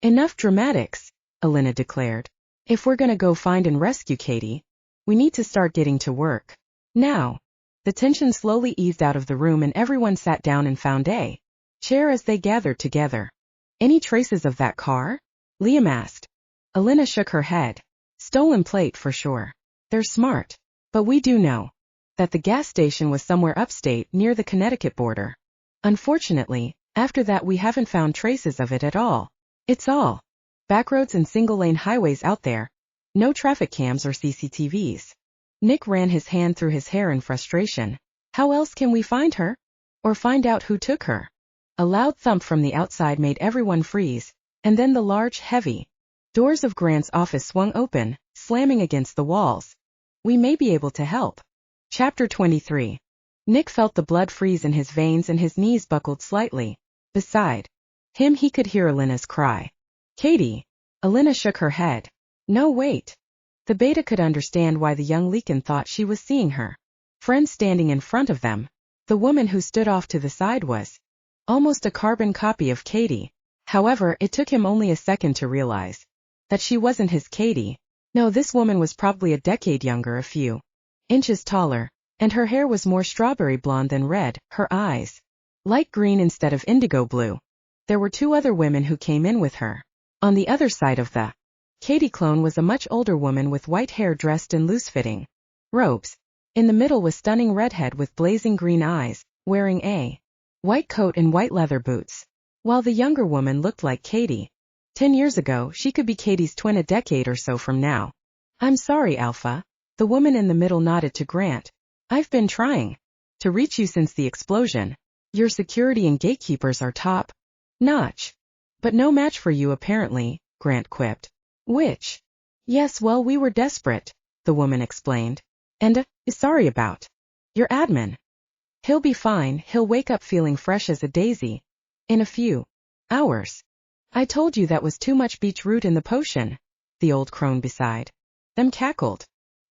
Enough dramatics, Alynna declared. If we're gonna go find and rescue Cady, we need to start getting to work now. The tension slowly eased out of the room and everyone sat down and found a chair as they gathered together. Any traces of that car? Liam asked. Alynna shook her head. Stolen plate for sure. They're smart. But we do know that the gas station was somewhere upstate near the Connecticut border. Unfortunately, after that we haven't found traces of it at all. It's all backroads and single-lane highways out there. No traffic cams or CCTVs. Nick ran his hand through his hair in frustration. How else can we find her? Or find out who took her? A loud thump from the outside made everyone freeze, and then the large, heavy doors of Grant's office swung open, slamming against the walls. We may be able to help. Chapter 23. Nick felt the blood freeze in his veins and his knees buckled slightly. Beside him he could hear Alynna's cry. Cady. Alynna shook her head. No, wait. The beta could understand why the young Lycan thought she was seeing her friend standing in front of them. The woman who stood off to the side was almost a carbon copy of Cady. However, it took him only a second to realize that she wasn't his Cady. No, this woman was probably a decade younger, a few inches taller, and her hair was more strawberry blonde than red, her eyes light green instead of indigo blue. There were two other women who came in with her. On the other side of the Cady clone was a much older woman with white hair dressed in loose-fitting robes. In the middle was stunning redhead with blazing green eyes, wearing a white coat and white leather boots. While the younger woman looked like Cady. 10 years ago, she could be Cady's twin a decade or so from now. I'm sorry, Alpha. The woman in the middle nodded to Grant. I've been trying to reach you since the explosion. Your security and gatekeepers are top notch. But no match for you apparently, Grant quipped. Which? Yes, well, we were desperate, the woman explained. And, sorry about your admin. He'll be fine, he'll wake up feeling fresh as a daisy in a few hours. I told you that was too much beech root in the potion, the old crone beside them cackled.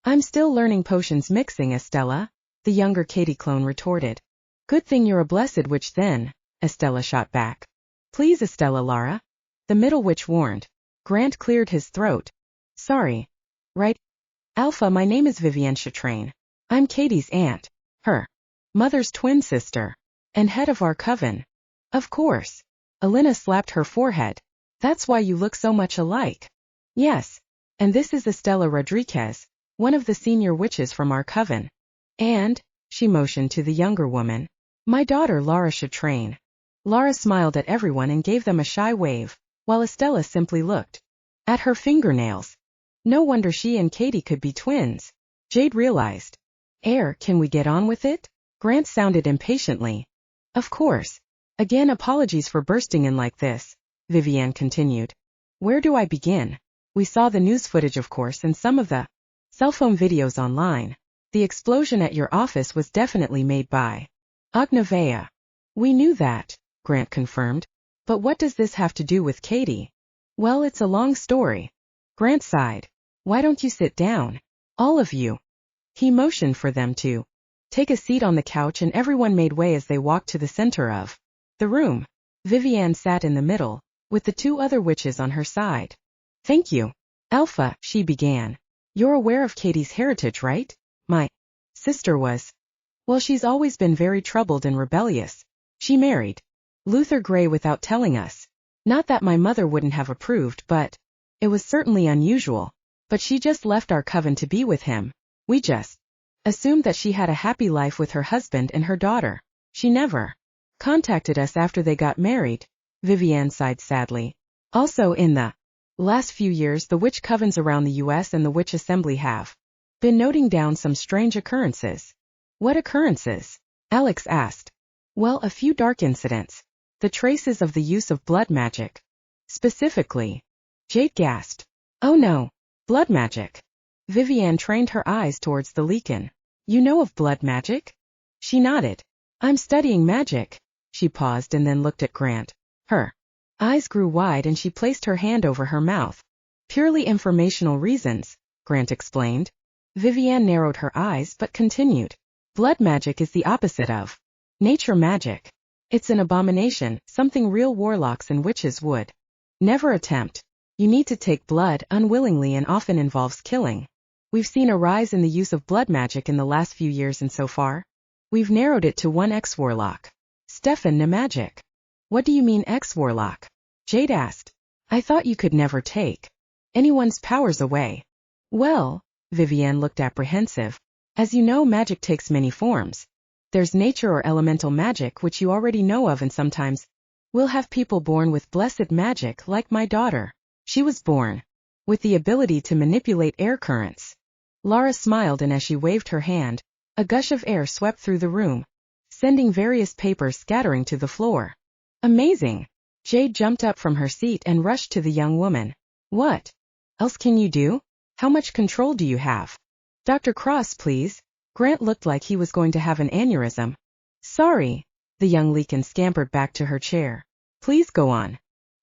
I'm still learning potions mixing, Estella, the younger Cady clone retorted. Good thing you're a blessed witch then, Estella shot back. Please, Estella Lara, the middle witch warned. Grant cleared his throat. Sorry. Right. Alpha, my name is Vivienne Chatrain. I'm Cady's aunt, her mother's twin sister, and head of our coven. Of course. Alynna slapped her forehead. That's why you look so much alike. Yes. And this is Estella Rodriguez, one of the senior witches from our coven. And, she motioned to the younger woman, my daughter Lara Chatrain. Lara smiled at everyone and gave them a shy wave, while Estella simply looked at her fingernails. No wonder she and Cady could be twins. Jade realized. Can we get on with it? Grant sounded impatiently. Of course. Again, apologies for bursting in like this, Vivienne continued. Where do I begin? We saw the news footage, of course, and some of the cell phone videos online. The explosion at your office was definitely made by Agnavea. We knew that, Grant confirmed. But what does this have to do with Cady? Well, it's a long story. Grant sighed. Why don't you sit down? All of you. He motioned for them to take a seat on the couch, and everyone made way as they walked to the center of the room. Vivienne sat in the middle, with the two other witches on her side. Thank you. Alpha, she began. You're aware of Cady's heritage, right? My sister was. Well, she's always been very troubled and rebellious. She married Luther Gray without telling us. Not that my mother wouldn't have approved, but it was certainly unusual. But she just left our coven to be with him. We just assumed that she had a happy life with her husband and her daughter. She never contacted us after they got married. Vivienne sighed sadly. Also, in the last few years, the witch covens around the U.S. and the Witch Assembly have been noting down some strange occurrences. What occurrences? Alex asked. Well, a few dark incidents. The traces of the use of blood magic. Specifically. Jade gasped. Oh no. Blood magic. Vivienne trained her eyes towards the Lycan. You know of blood magic? She nodded. I'm studying magic. She paused and then looked at Grant. Her eyes grew wide and she placed her hand over her mouth. Purely informational reasons, Grant explained. Vivienne narrowed her eyes but continued. Blood magic is the opposite of nature magic. It's an abomination, something real warlocks and witches would never attempt. You need to take blood unwillingly and often involves killing. We've seen a rise in the use of blood magic in the last few years, and so far, we've narrowed it to one ex-warlock. Stefan Nemagic. What do you mean ex-warlock? Jade asked. I thought you could never take anyone's powers away. Well, Vivienne looked apprehensive. As you know, magic takes many forms. There's nature or elemental magic, which you already know of, and sometimes we'll have people born with blessed magic, like my daughter. She was born with the ability to manipulate air currents. Lara smiled, and as she waved her hand, a gush of air swept through the room, sending various papers scattering to the floor. Amazing! Jade jumped up from her seat and rushed to the young woman. What else can you do? How much control do you have? Dr. Cross, please. Grant looked like he was going to have an aneurysm. Sorry. The young Lycan scampered back to her chair. Please go on.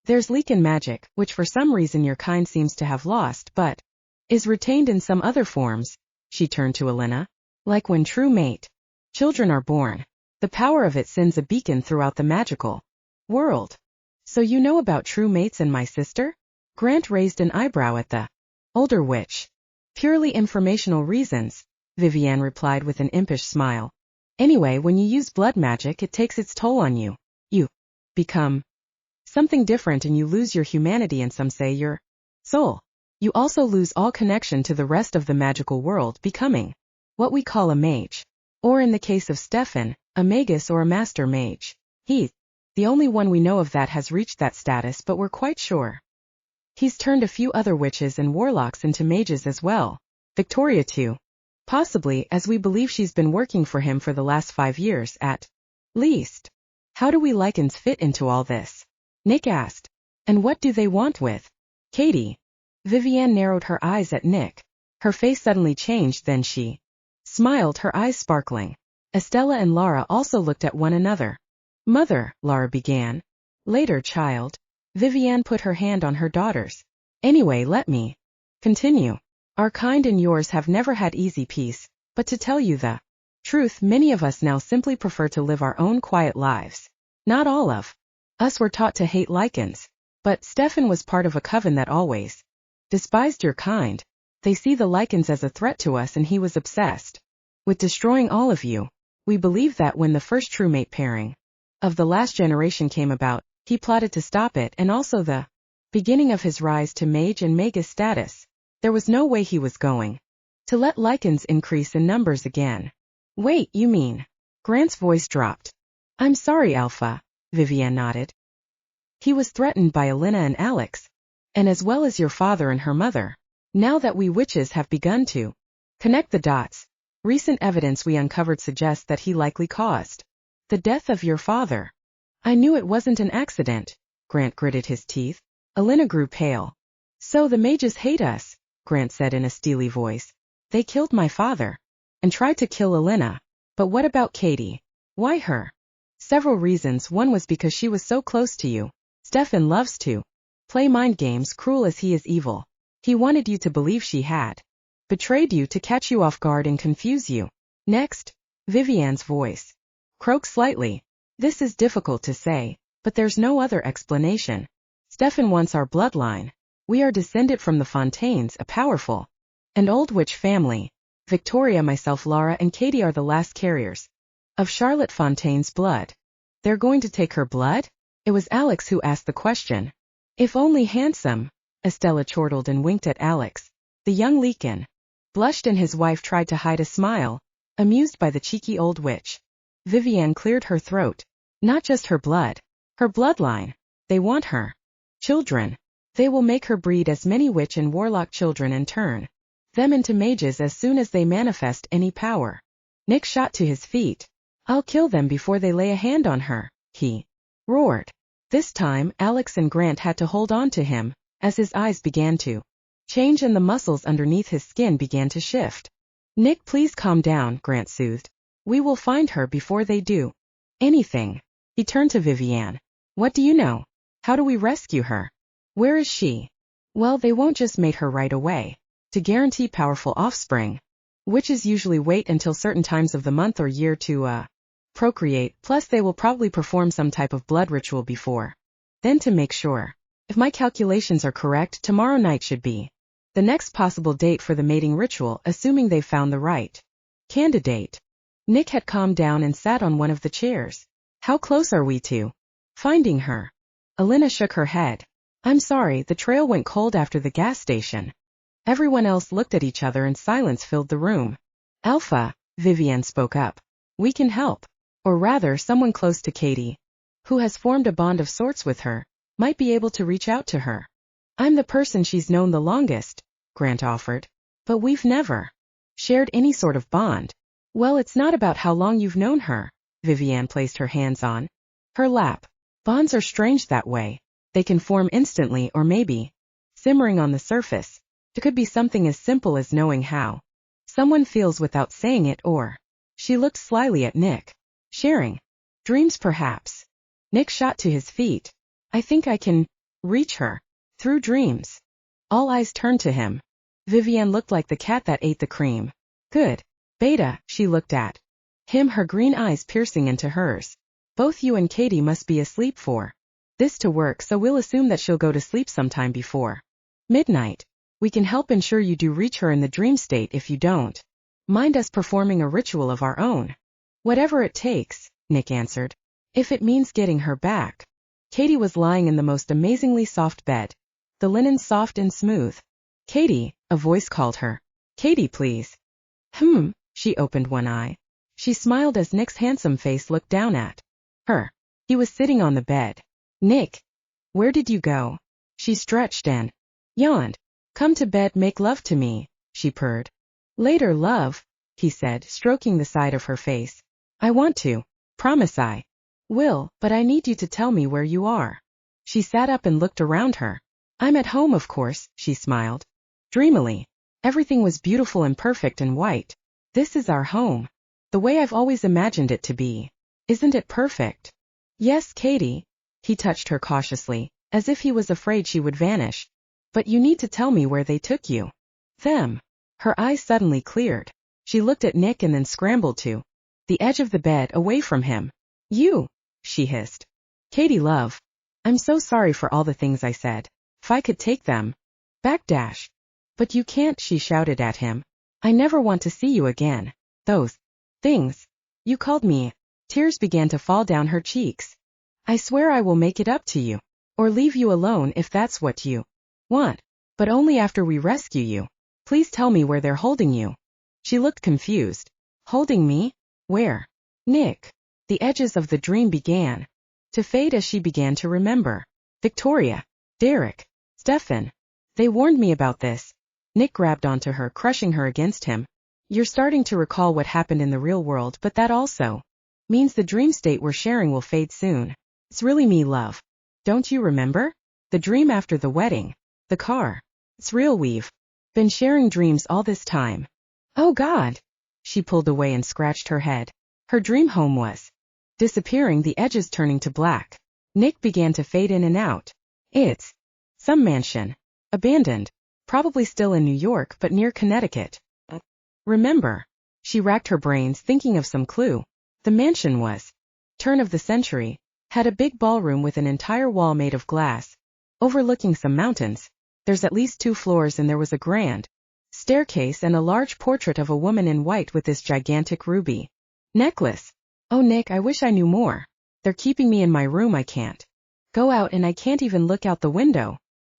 There's Lycan magic, which for some reason your kind seems to have lost, but is retained in some other forms. She turned to Alynna. Like when true mate children are born, the power of it sends a beacon throughout the magical world. So you know about true mates and my sister? Grant raised an eyebrow at the older witch. Purely informational reasons, Vivienne replied with an impish smile. Anyway, when you use blood magic, it takes its toll on you. You become something different and you lose your humanity and some say your soul. You also lose all connection to the rest of the magical world, becoming what we call a mage. Or in the case of Stefan, a magus or a master mage. He's the only one we know of that has reached that status, but we're quite sure he's turned a few other witches and warlocks into mages as well. Victoria too. Possibly, as we believe she's been working for him for the last 5 years at least. How do we Lycans fit into all this? Nick asked. And what do they want with Cady? Vivienne narrowed her eyes at Nick. Her face suddenly changed, then she smiled, her eyes sparkling. Estella and Lara also looked at one another. Mother, Lara began. Later, child. Vivienne put her hand on her daughter's. Anyway, let me continue. Our kind and yours have never had easy peace, but to tell you the truth, many of us now simply prefer to live our own quiet lives. Not all of us were taught to hate Lycans, but Stefan was part of a coven that always despised your kind. They see the Lycans as a threat to us and he was obsessed with destroying all of you. We believe that when the first true mate pairing of the last generation came about, he plotted to stop it and also the beginning of his rise to mage and magus status. There was no way he was going to let Lycans increase in numbers again. Wait, you mean? Grant's voice dropped. I'm sorry, Alpha. Vivienne nodded. He was threatened by Alynna and Alex, and as well as your father and her mother. Now that we witches have begun to connect the dots, recent evidence we uncovered suggests that he likely caused the death of your father. I knew it wasn't an accident. Grant gritted his teeth. Alynna grew pale. So the mages hate us, Grant said in a steely voice. They killed my father and tried to kill Alynna. But what about Cady? Why her? Several reasons. One was because she was so close to you. Stefan loves to play mind games, cruel as he is evil. He wanted you to believe she had betrayed you to catch you off guard and confuse you. Next, Vivienne's voice croaked slightly. This is difficult to say, but there's no other explanation. Stefan wants our bloodline. We are descended from the Fontaines, a powerful and old witch family. Victoria, myself, Lara, and Cady are the last carriers of Charlotte Fontaine's blood. They're going to take her blood? It was Alex who asked the question. If only handsome. Estella chortled and winked at Alex. The young Lycan blushed and his wife tried to hide a smile, amused by the cheeky old witch. Vivienne cleared her throat. Not just her blood. Her bloodline. They want her children. They will make her breed as many witch and warlock children and turn them into mages as soon as they manifest any power. Nick shot to his feet. I'll kill them before they lay a hand on her, he roared. This time, Alex and Grant had to hold on to him, as his eyes began to change and the muscles underneath his skin began to shift. Nick, please calm down, Grant soothed. We will find her before they do anything. He turned to Vivienne. What do you know? How do we rescue her? Where is she? Well, they won't just mate her right away. To guarantee powerful offspring, witches usually wait until certain times of the month or year to, procreate, plus they will probably perform some type of blood ritual before. Then to make sure. If my calculations are correct, tomorrow night should be the next possible date for the mating ritual, assuming they've found the right candidate. Nick had calmed down and sat on one of the chairs. How close are we to finding her? Alynna shook her head. I'm sorry, the trail went cold after the gas station. Everyone else looked at each other and silence filled the room. Alpha, Vivienne spoke up. We can help. Or rather, someone close to Cady, who has formed a bond of sorts with her, might be able to reach out to her. I'm the person she's known the longest, Grant offered. But we've never shared any sort of bond. Well, it's not about how long you've known her. Vivienne placed her hands on her lap. Bonds are strange that way. They can form instantly or maybe simmering on the surface. It could be something as simple as knowing how someone feels without saying it, or she looked slyly at Nick. Sharing dreams, perhaps. Nick shot to his feet. I think I can Reach her. Through dreams. All eyes turned to him. Vivienne looked like the cat that ate the cream. Good. Beta, she looked at him, her green eyes piercing into hers. Both you and Cady must be asleep for this to work, so we'll assume that she'll go to sleep sometime before midnight. We can help ensure you do reach her in the dream state if you don't mind us performing a ritual of our own. Whatever it takes, Nick answered. If it means getting her back. Cady was lying in the most amazingly soft bed. The linen soft and smooth. Cady, a voice called her. Cady, please. She opened one eye. She smiled as Nick's handsome face looked down at her. He was sitting on the bed. Nick, where did you go? She stretched and yawned. Come to bed, make love to me, she purred. Later, love, he said, stroking the side of her face. I want to. Promise I will, but I need you to tell me where you are. She sat up and looked around her. I'm at home, of course, she smiled. Dreamily. Everything was beautiful and perfect and white. This is our home. The way I've always imagined it to be. Isn't it perfect? Yes, Cady. He touched her cautiously, as if he was afraid she would vanish. But you need to tell me where they took you. Them. Her eyes suddenly cleared. She looked at Nick and then scrambled to the edge of the bed away from him. You, she hissed. Cady, love. I'm so sorry for all the things I said. If I could take them back. But you can't, she shouted at him. I never want to see you again. Those things you called me. Tears began to fall down her cheeks. I swear I will make it up to you. Or leave you alone if that's what you want. But only after we rescue you. Please tell me where they're holding you. She looked confused. Holding me? Where? Nick. The edges of the dream began to fade as she began to remember. Victoria. Derek. Stefan. They warned me about this. Nick grabbed onto her, crushing her against him. You're starting to recall what happened in the real world, but that also means the dream state we're sharing will fade soon. It's really me, love. Don't you remember? The dream after the wedding. The car. It's real, we've been sharing dreams all this time. Oh God. She pulled away and scratched her head. Her dream home was disappearing, the edges turning to black. Nick began to fade in and out. It's some mansion. Abandoned. Probably still in New York, but near Connecticut. Remember? She racked her brains, thinking of some clue. The mansion was turn of the century, had a big ballroom with an entire wall made of glass, overlooking some mountains. There's at least 2 floors, and there was a grand staircase and a large portrait of a woman in white with this gigantic ruby necklace. Oh, Nick, I wish I knew more. They're keeping me in my room. I can't go out, and I can't even look out the window.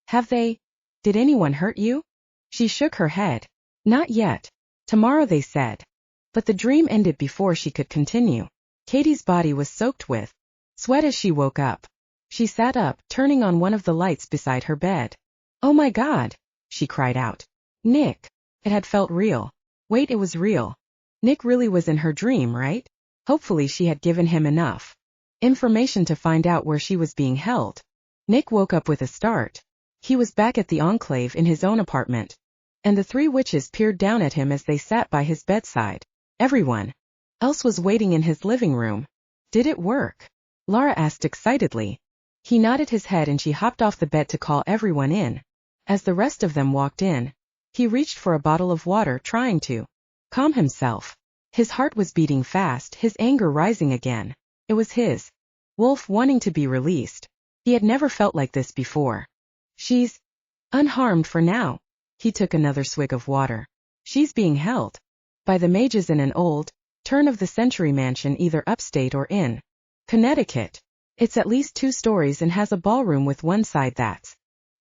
Have they? Did anyone hurt you? She shook her head. Not yet. Tomorrow, they said. But the dream ended before she could continue. Cady's body was soaked with sweat as she woke up. She sat up, turning on one of the lights beside her bed. Oh my God, she cried out. Nick. It had felt real. Wait, it was real. Nick really was in her dream, right? Hopefully she had given him enough information to find out where she was being held. Nick woke up with a start. He was back at the Enclave in his own apartment. And the 3 witches peered down at him as they sat by his bedside. Everyone else was waiting in his living room. Did it work? Laura asked excitedly. He nodded his head and she hopped off the bed to call everyone in. As the rest of them walked in, he reached for a bottle of water, trying to calm himself. His heart was beating fast, his anger rising again. It was his wolf wanting to be released. He had never felt like this before. She's unharmed for now. He took another swig of water. She's being held by the mages in an old, turn-of-the-century mansion either upstate or in Connecticut. It's at least 2 stories and has a ballroom with one side that's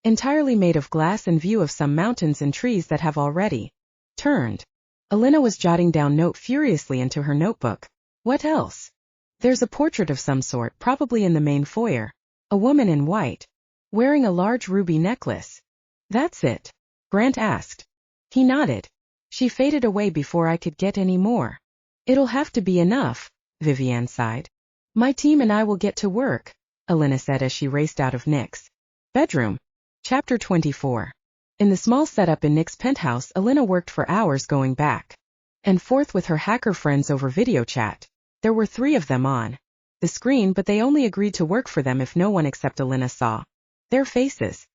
entirely made of glass and view of some mountains and trees that have already turned. Alynna was jotting down note furiously into her notebook. What else? There's a portrait of some sort, probably in the main foyer. A woman in white, wearing a large ruby necklace. That's it? Grant asked. He nodded. She faded away before I could get any more. It'll have to be enough, Vivienne sighed. My team and I will get to work, Alynna said as she raced out of Nick's bedroom. Chapter 24. In the small setup in Nick's penthouse, Alynna worked for hours, going back and forth with her hacker friends over video chat. There were 3 of them on the screen, but they only agreed to work for them if no one except Alynna saw Their faces.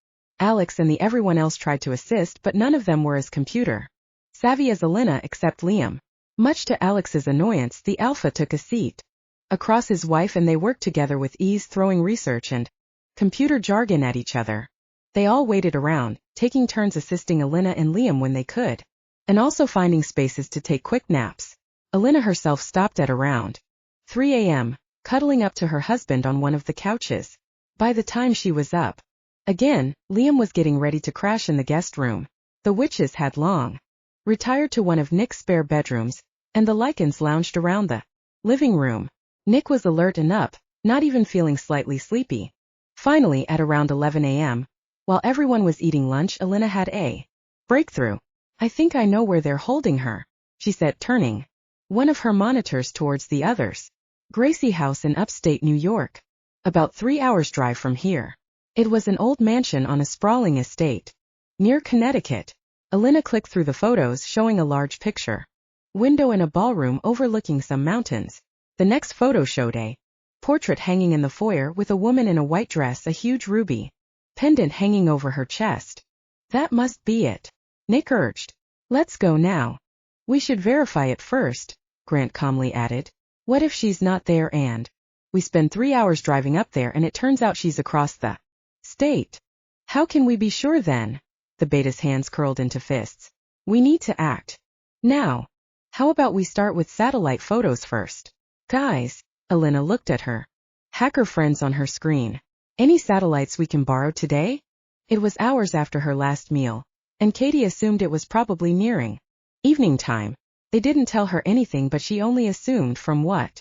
Alex and everyone else tried to assist, but none of them were as computer savvy as Alynna except Liam. Much to Alex's annoyance, the alpha took a seat across his wife and they worked together with ease, throwing research and computer jargon at each other. They all waited around, taking turns assisting Alynna and Liam when they could, and also finding spaces to take quick naps. Alynna herself stopped at around 3 a.m., cuddling up to her husband on one of the couches. By the time she was up again, Liam was getting ready to crash in the guest room. The witches had long retired to one of Nick's spare bedrooms, and the Lycans lounged around the living room. Nick was alert and up, not even feeling slightly sleepy. Finally, at around 11 a.m., while everyone was eating lunch, Alynna had a breakthrough. I think I know where they're holding her, she said, turning one of her monitors towards the others. Gracie House in upstate New York. About 3 hours' drive from here. It was an old mansion on a sprawling estate near Connecticut. Alynna clicked through the photos, showing a large picture window in a ballroom overlooking some mountains. The next photo showed a portrait hanging in the foyer with a woman in a white dress, a huge ruby pendant hanging over her chest. That must be it, Nick urged. Let's go now. We should verify it first, Grant calmly added. What if she's not there and we spend 3 hours driving up there and it turns out she's across the state? How can we be sure then? The beta's hands curled into fists. We need to act now. How about we start with satellite photos first? Guys, Alynna looked at her hacker friends on her screen. Any satellites we can borrow today? It was hours after her last meal, and Cady assumed it was probably nearing evening time. They didn't tell her anything, but she only assumed from what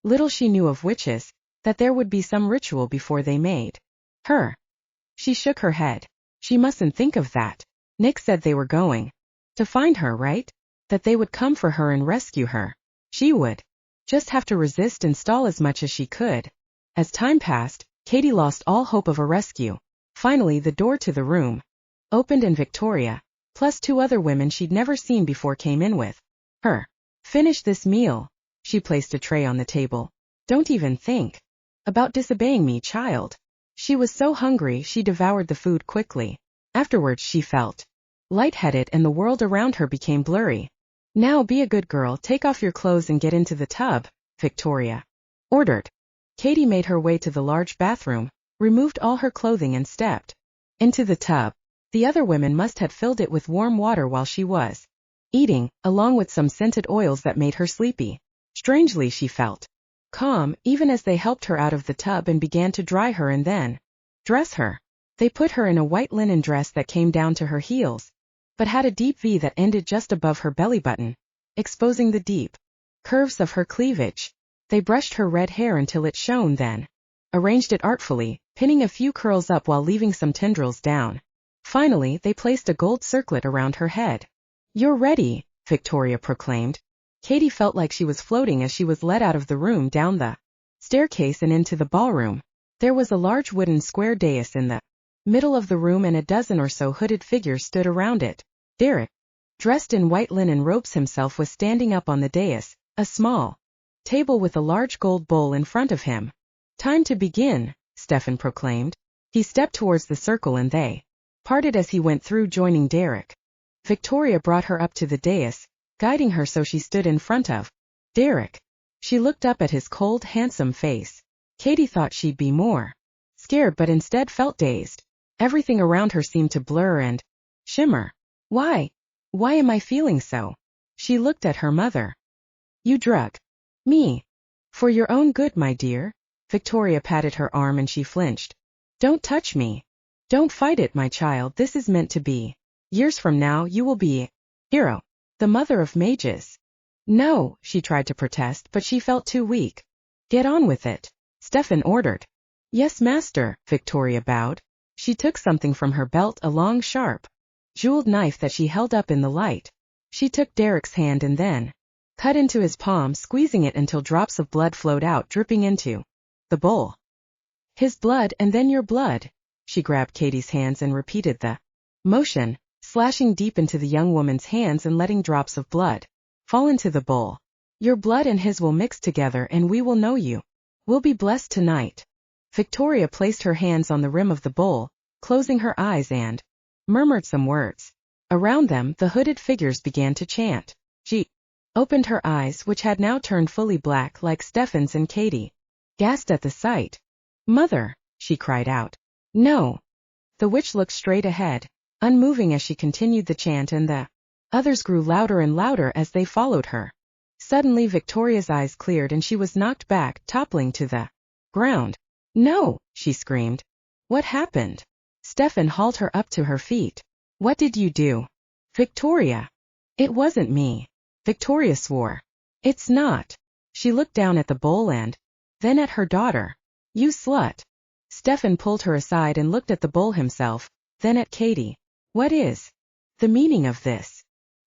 little she knew of witches, that there would be some ritual before they made her. She shook her head. She mustn't think of that. Nick said they were going to find her, right? That they would come for her and rescue her. She would just have to resist and stall as much as she could. As time passed, Cady lost all hope of a rescue. Finally, the door to the room opened and Victoria, plus 2 other women she'd never seen before, came in with her. Finish this meal. She placed a tray on the table. Don't even think about disobeying me, child. She was so hungry she devoured the food quickly. Afterwards she felt lightheaded and the world around her became blurry. Now be a good girl, take off your clothes and get into the tub, Victoria ordered. Cady made her way to the large bathroom, removed all her clothing and stepped into the tub. The other women must have filled it with warm water while she was eating, along with some scented oils that made her sleepy. Strangely, she felt calm, even as they helped her out of the tub and began to dry her and then dress her. They put her in a white linen dress that came down to her heels, but had a deep V that ended just above her belly button, exposing the deep curves of her cleavage. They brushed her red hair until it shone, then arranged it artfully, pinning a few curls up while leaving some tendrils down. Finally, they placed a gold circlet around her head. You're ready, Victoria proclaimed. Cady felt like she was floating as she was led out of the room, down the staircase and into the ballroom. There was a large wooden square dais in the middle of the room and a dozen or so hooded figures stood around it. Derek, dressed in white linen robes himself, was standing up on the dais, a small table with a large gold bowl in front of him. Time to begin, Stefan proclaimed. He stepped towards the circle and they parted as he went through, joining Derek. Victoria brought her up to the dais, guiding her so she stood in front of Derek. She looked up at his cold, handsome face. Cady thought she'd be more scared, but instead felt dazed. Everything around her seemed to blur and shimmer. Why am I feeling so? She looked at her mother. You drug me. For your own good, my dear. Victoria patted her arm and she flinched. Don't touch me. Don't fight it, my child. This is meant to be. Years from now, you will be a hero, the mother of mages. No, she tried to protest, but she felt too weak. Get on with it, Stefan ordered. Yes, master, Victoria bowed. She took something from her belt, a long, sharp, jeweled knife that she held up in the light. She took Derek's hand and then cut into his palm, squeezing it until drops of blood flowed out, dripping into the bowl. His blood and then your blood. She grabbed Cady's hands and repeated the motion, slashing deep into the young woman's hands and letting drops of blood fall into the bowl. Your blood and his will mix together and we will know you. We'll be blessed tonight. Victoria placed her hands on the rim of the bowl, closing her eyes and murmured some words. Around them, the hooded figures began to chant. She opened her eyes, which had now turned fully black like Stefan's, and Cady gasped at the sight. "Mother," she cried out. "No." The witch looked straight ahead, unmoving as she continued the chant, and the others grew louder and louder as they followed her. Suddenly Victoria's eyes cleared and she was knocked back, toppling to the ground. "No!" she screamed. "What happened?" Stefan hauled her up to her feet. "What did you do?" "Victoria." "It wasn't me." Victoria swore. "It's not." She looked down at the bowl and then at her daughter. "You slut." Stefan pulled her aside and looked at the bowl himself, then at Cady. "What is the meaning of this?"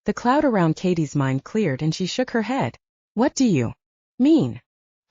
The cloud around Cady's mind cleared and she shook her head. "What do you mean?"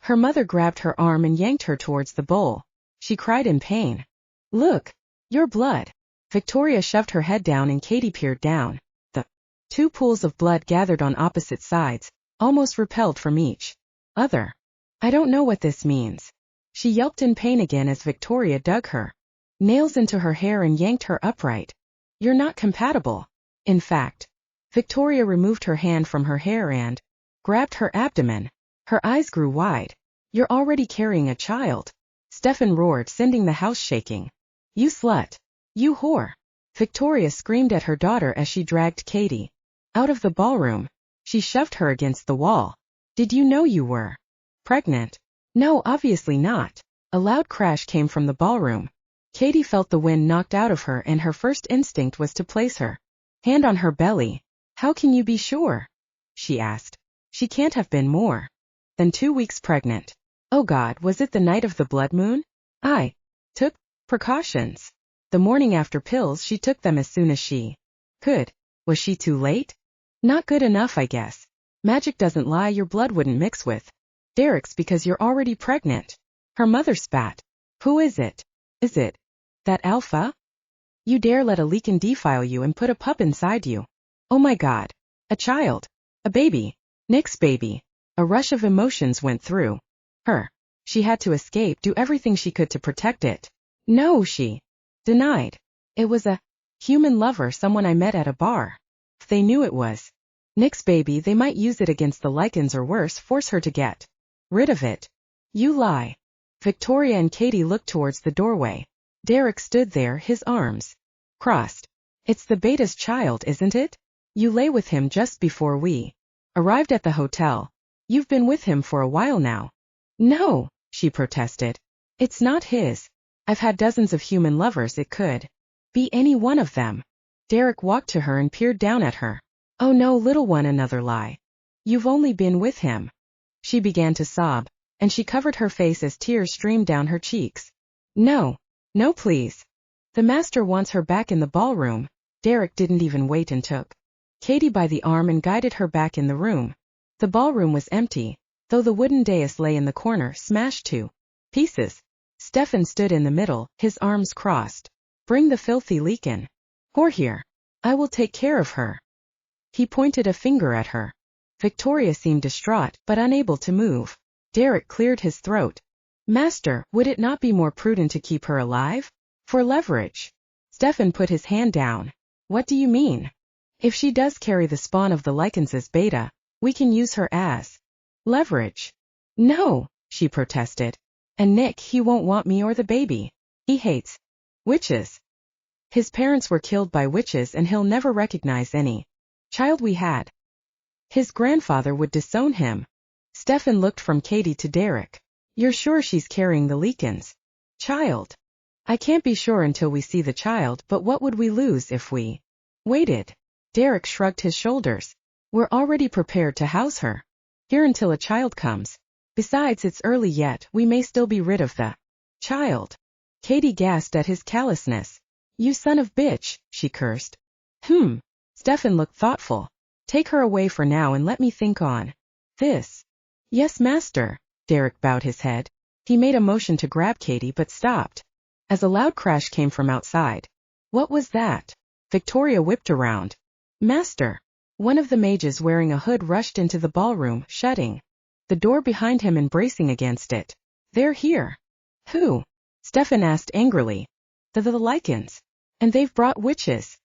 Her mother grabbed her arm and yanked her towards the bowl. She cried in pain. "Look, your blood." Victoria shoved her head down and Cady peered down. The two pools of blood gathered on opposite sides, almost repelled from each other. "I don't know what this means." She yelped in pain again as Victoria dug her nails into her hair and yanked her upright. "You're not compatible." In fact, Victoria removed her hand from her hair and grabbed her abdomen. Her eyes grew wide. "You're already carrying a child," Stefan roared, sending the house shaking. "You slut. You whore." Victoria screamed at her daughter as she dragged Cady out of the ballroom. She shoved her against the wall. "Did you know you were pregnant?" "No, obviously not." A loud crash came from the ballroom. Cady felt the wind knocked out of her and her first instinct was to place her hand on her belly. "How can you be sure?" she asked. "She can't have been more than 2 weeks pregnant." "Oh God, was it the night of the blood moon?" "I took precautions. The morning after pills, she took them as soon as she could." "Was she too late?" "Not good enough, I guess. Magic doesn't lie, your blood wouldn't mix with Derek's because you're already pregnant." Her mother spat. "Who is it? Is it that alpha? You dare let a Lycan defile you and put a pup inside you? Oh my God. A child. A baby. Nick's baby." A rush of emotions went through her. She had to escape, do everything she could to protect it. "No," she denied. "It was a human lover, someone I met at a bar. If they knew it was Nick's baby, they might use it against the Lycans or worse, force her to get rid of it." "You lie." Victoria and Cady looked towards the doorway. Derek stood there, his arms crossed. "It's the beta's child, isn't it? You lay with him just before we arrived at the hotel. You've been with him for a while now." "No," she protested. "It's not his. I've had dozens of human lovers, it could be any one of them." Derek walked to her and peered down at her. "Oh no, little one, another lie. You've only been with him." She began to sob, and she covered her face as tears streamed down her cheeks. "No. No, please. The master wants her back in the ballroom." Derek didn't even wait and took Cady by the arm and guided her back in the room. The ballroom was empty, though the wooden dais lay in the corner, smashed to pieces. Stefan stood in the middle, his arms crossed. "Bring the filthy Lycan whore here. I will take care of her." He pointed a finger at her. Victoria seemed distraught, but unable to move. Derek cleared his throat. "Master, would it not be more prudent to keep her alive? For leverage." Stefan put his hand down. "What do you mean?" "If she does carry the spawn of the Lycans as beta, we can use her as leverage." "No," she protested. "And Nick, he won't want me or the baby. He hates witches. His parents were killed by witches and he'll never recognize any child we had. His grandfather would disown him." Stefan looked from Cady to Derek. "You're sure she's carrying the Lycans child?" "I can't be sure until we see the child, but what would we lose if we waited?" Derek shrugged his shoulders. "We're already prepared to house her here until a child comes. Besides, it's early yet, we may still be rid of the child." Cady gasped at his callousness. "You son of bitch," she cursed. Stefan looked thoughtful. "Take her away for now and let me think on this." "Yes, master." Derek bowed his head. He made a motion to grab Cady but stopped as a loud crash came from outside. "What was that?" Victoria whipped around. "Master." One of the mages wearing a hood rushed into the ballroom, shutting the door behind him and bracing against it. "They're here." "Who?" Stefan asked angrily. The Lycans. And they've brought witches.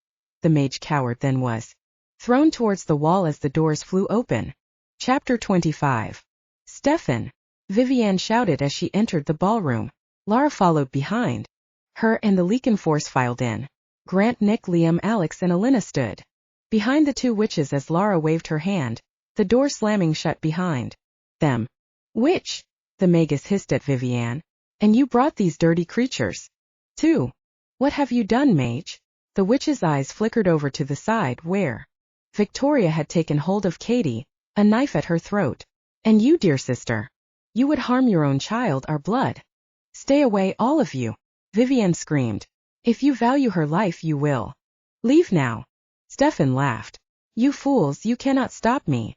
The mage cowered, then was thrown towards the wall as the doors flew open. Chapter 25. Stefan. Vivienne shouted as she entered the ballroom. Lara followed behind her, and the Lycan force filed in. Grant, Nick, Liam, Alex, and Alynna stood behind the two witches as Lara waved her hand, the door slamming shut behind them. Witch! The magus hissed at Vivienne. And you brought these dirty creatures, too. What have you done, mage? The witch's eyes flickered over to the side where Victoria had taken hold of Cady, a knife at her throat. And you, dear sister. You would harm your own child, our blood. Stay away, all of you. Vivienne screamed. If you value her life, you will leave now. Stefan laughed. You fools, you cannot stop me.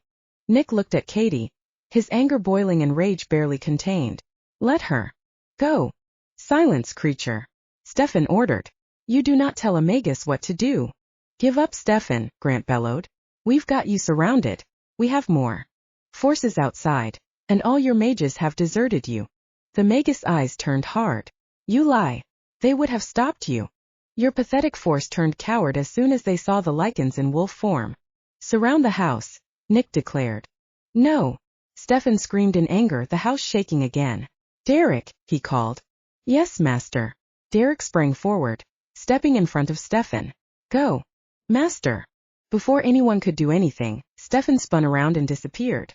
Nick looked at Cady, his anger boiling and rage barely contained. Let her go. Silence, creature. Stefan ordered. You do not tell a magus what to do. Give up, Stefan, Grant bellowed. We've got you surrounded. We have more forces outside, and all your mages have deserted you. The magus' eyes turned hard. You lie. They would have stopped you. Your pathetic force turned coward as soon as they saw the Lycans in wolf form. Surround the house, Nick declared. No. Stefan screamed in anger, the house shaking again. Derek, he called. Yes, master. Derek sprang forward, stepping in front of Stefan. Go. Master. Before anyone could do anything, Stefan spun around and disappeared.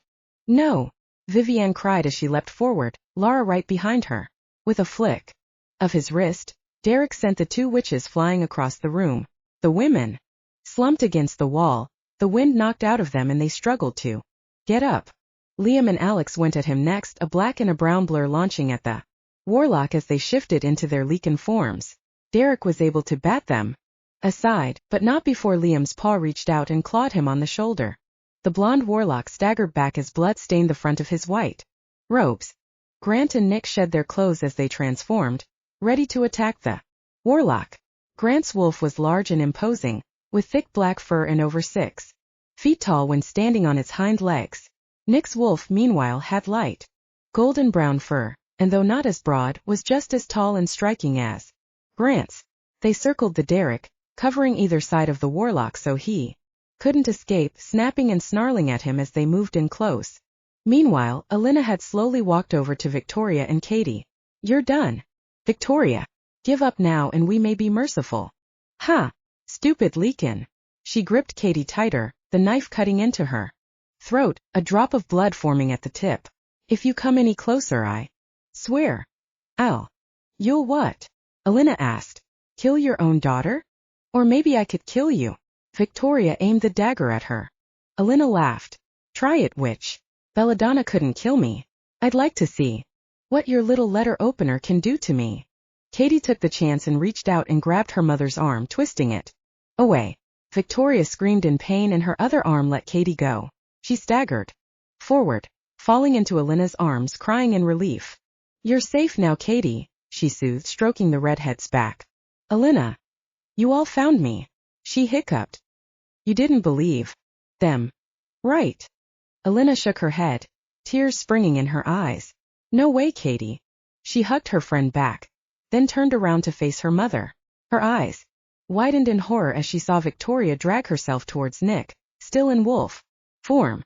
No. Vivienne cried as she leapt forward, Lara right behind her. With a flick of his wrist, Derek sent the two witches flying across the room. The women slumped against the wall, the wind knocked out of them and they struggled to get up. Liam and Alex went at him next, a black and a brown blur launching at the warlock as they shifted into their Lycan forms. Derek was able to bat them aside, but not before Liam's paw reached out and clawed him on the shoulder. The blonde warlock staggered back as blood stained the front of his white robes. Grant and Nick shed their clothes as they transformed, ready to attack the warlock. Grant's wolf was large and imposing, with thick black fur and over 6 feet tall when standing on its hind legs. Nick's wolf, meanwhile, had light golden brown fur, and though not as broad, was just as tall and striking as Grant's. They circled the Derek, covering either side of the warlock so he couldn't escape, snapping and snarling at him as they moved in close. Meanwhile, Alynna had slowly walked over to Victoria and Cady. You're done. Victoria. Give up now and we may be merciful. Ha! Stupid Lycan. She gripped Cady tighter, the knife cutting into her throat, a drop of blood forming at the tip. If you come any closer, I swear. You'll what? Alynna asked. Kill your own daughter? Or maybe I could kill you. Victoria aimed the dagger at her. Alynna laughed. Try it, witch. Belladonna couldn't kill me. I'd like to see what your little letter opener can do to me. Cady took the chance and reached out and grabbed her mother's arm, twisting it away. Victoria screamed in pain and her other arm let Cady go. She staggered forward, falling into Alynna's arms, crying in relief. You're safe now, Cady, she soothed, stroking the redhead's back. Alynna. You all found me. She hiccuped. You didn't believe them. Right. Alynna shook her head, tears springing in her eyes. No way, Cady. She hugged her friend back, then turned around to face her mother. Her eyes widened in horror as she saw Victoria drag herself towards Nick, still in wolf form.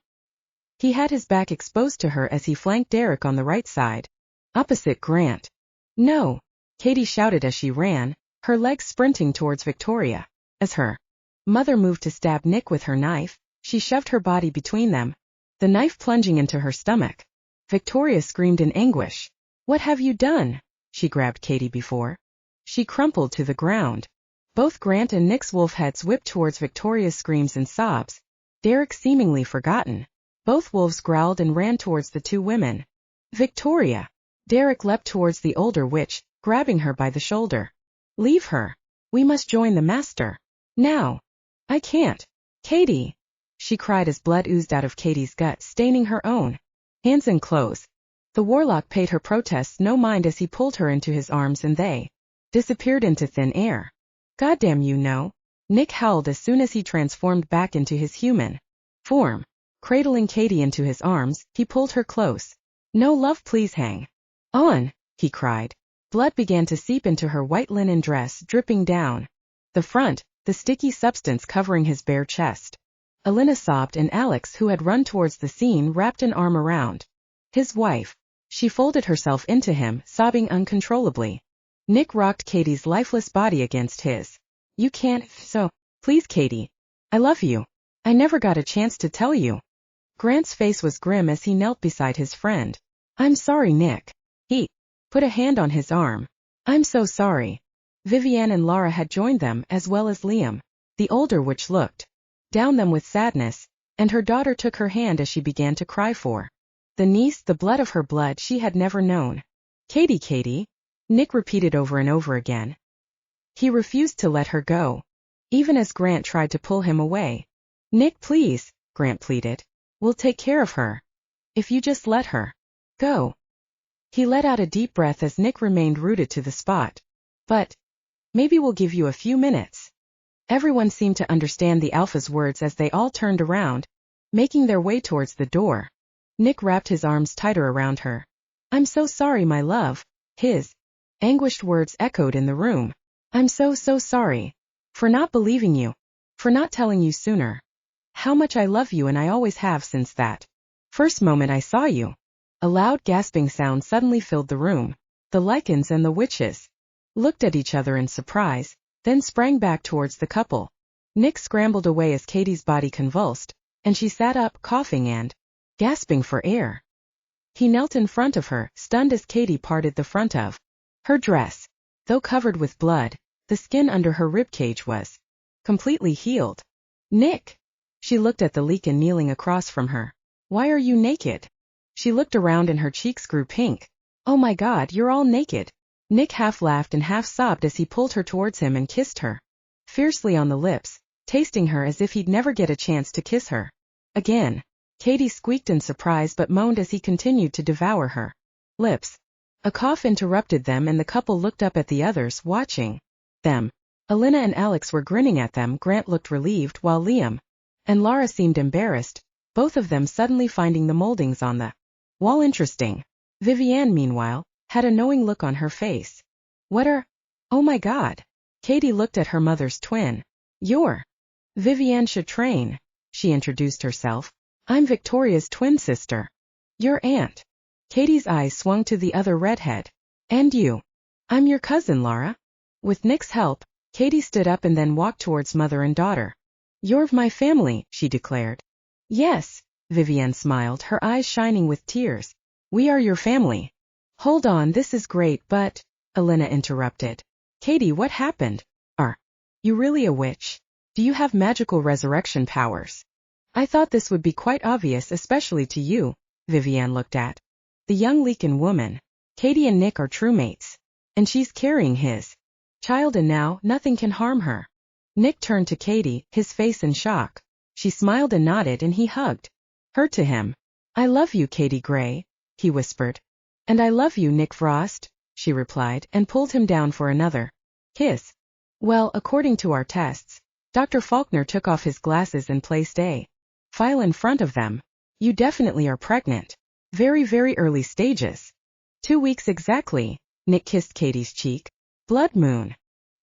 He had his back exposed to her as he flanked Derek on the right side, opposite Grant. No! Cady shouted as she ran, her legs sprinting towards Victoria. As her mother moved to stab Nick with her knife, she shoved her body between them, the knife plunging into her stomach. Victoria screamed in anguish. What have you done? She grabbed Cady before she crumpled to the ground. Both Grant and Nick's wolf heads whipped towards Victoria's screams and sobs. Derek seemingly forgotten. Both wolves growled and ran towards the two women. Victoria! Derek leapt towards the older witch, grabbing her by the shoulder. Leave her. We must join the master. Now. I can't. Cady! She cried as blood oozed out of Cady's gut, staining her own hands and clothes. The warlock paid her protests no mind as he pulled her into his arms and they disappeared into thin air. Goddamn you, no. Nick howled as soon as he transformed back into his human form. Cradling Cady into his arms, he pulled her close. No love, please hang on, he cried. Blood began to seep into her white linen dress, dripping down the front, the sticky substance covering his bare chest. Alynna sobbed, and Alex, who had run towards the scene, wrapped an arm around his wife. She folded herself into him, sobbing uncontrollably. Nick rocked Cady's lifeless body against his. You can't, so, please Cady. I love you. I never got a chance to tell you. Grant's face was grim as he knelt beside his friend. I'm sorry, Nick. He put a hand on his arm. I'm so sorry. Vivienne and Lara had joined them, as well as Liam. The older witch looked down them with sadness, and her daughter took her hand as she began to cry for the niece, the blood of her blood she had never known. Cady, Cady, Nick repeated over and over again. He refused to let her go, even as Grant tried to pull him away. Nick, please, Grant pleaded. We'll take care of her. If you just let her go. He let out a deep breath as Nick remained rooted to the spot. But maybe we'll give you a few minutes. Everyone seemed to understand the Alpha's words as they all turned around, making their way towards the door. Nick wrapped his arms tighter around her. I'm so sorry, my love. His anguished words echoed in the room. I'm so sorry. For not believing you. For not telling you sooner. How much I love you, and I always have since that first moment I saw you. A loud gasping sound suddenly filled the room. The Lycans and the witches looked at each other in surprise, then sprang back towards the couple. Nick scrambled away as Cady's body convulsed, and she sat up, coughing and gasping for air. He knelt in front of her, stunned as Cady parted the front of her dress. Though covered with blood, the skin under her ribcage was completely healed. Nick! She looked at the Lycan kneeling across from her. Why are you naked? She looked around and her cheeks grew pink. Oh my God, you're all naked. Nick half laughed and half sobbed as he pulled her towards him and kissed her fiercely on the lips, tasting her as if he'd never get a chance to kiss her again. Cady squeaked in surprise but moaned as he continued to devour her lips. A cough interrupted them and the couple looked up at the others, watching them. Alynna and Alex were grinning at them. Grant looked relieved, while Liam and Lara seemed embarrassed, both of them suddenly finding the moldings on the wall interesting. Vivienne, meanwhile, had a knowing look on her face. What are... Oh my God. Cady looked at her mother's twin. You're Vivienne Chatrain, she introduced herself. I'm Victoria's twin sister. Your aunt. Cady's eyes swung to the other redhead. And you. I'm your cousin, Lara. With Nick's help, Cady stood up and then walked towards mother and daughter. You're of my family, she declared. Yes, Vivienne smiled, her eyes shining with tears. We are your family. Hold on, this is great, but... Alynna interrupted. Cady, what happened? Are you really a witch? Do you have magical resurrection powers? I thought this would be quite obvious, especially to you, Vivienne looked at the young Lycan woman. Cady and Nick are true mates. And she's carrying his child, and now nothing can harm her. Nick turned to Cady, his face in shock. She smiled and nodded, and he hugged her to him. I love you, Cady Gray, he whispered. And I love you, Nick Frost, she replied, and pulled him down for another kiss. Well, according to our tests, Dr. Faulkner took off his glasses and placed a file in front of them. You definitely are pregnant. Very, very early stages. 2 weeks exactly. Nick kissed Cady's cheek. Blood moon.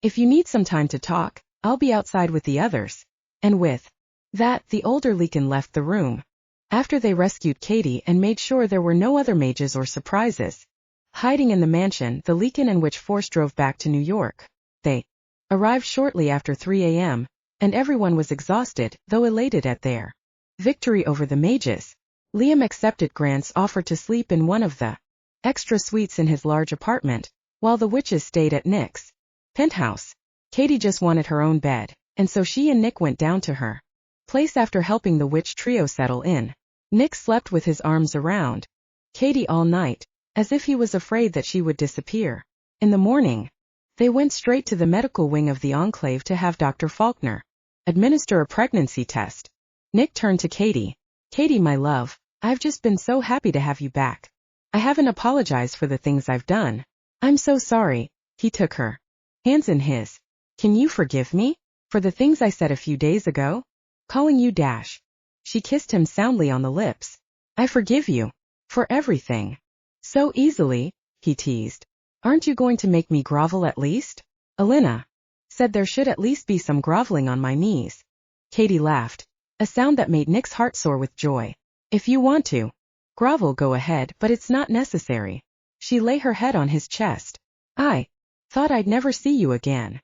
If you need some time to talk, I'll be outside with the others. And with that, the older Lycan left the room. After they rescued Cady and made sure there were no other mages or surprises hiding in the mansion, the Lycan and Witch Force drove back to New York. They arrived shortly after 3 a.m., and everyone was exhausted, though elated at their victory over the mages. Liam accepted Grant's offer to sleep in one of the extra suites in his large apartment, while the witches stayed at Nick's penthouse. Cady just wanted her own bed, and so she and Nick went down to her place after helping the witch trio settle in. Nick slept with his arms around Cady all night, as if he was afraid that she would disappear. In the morning, they went straight to the medical wing of the Enclave to have Dr. Faulkner administer a pregnancy test. Nick turned to Cady. Cady, my love, I've just been so happy to have you back. I haven't apologized for the things I've done. I'm so sorry. He took her hands in his. Can you forgive me for the things I said a few days ago? Calling you Dash. She kissed him soundly on the lips. I forgive you for everything. So easily, he teased. Aren't you going to make me grovel at least? Alynna said there should at least be some groveling on my knees. Cady laughed, a sound that made Nick's heart soar with joy. If you want to grovel, go ahead, but it's not necessary. She lay her head on his chest. I thought I'd never see you again.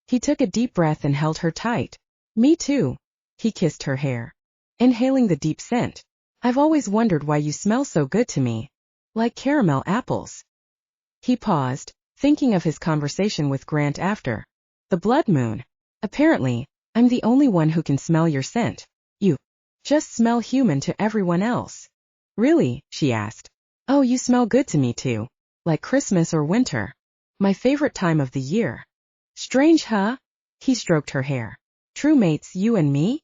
He took a deep breath and held her tight. Me too. He kissed her hair, inhaling the deep scent. I've always wondered why you smell so good to me. Like caramel apples. He paused, thinking of his conversation with Grant after the blood moon. Apparently, I'm the only one who can smell your scent. You just smell human to everyone else. Really? She asked. Oh, you smell good to me too. Like Christmas or winter. My favorite time of the year. Strange, huh? He stroked her hair. True mates, you and me?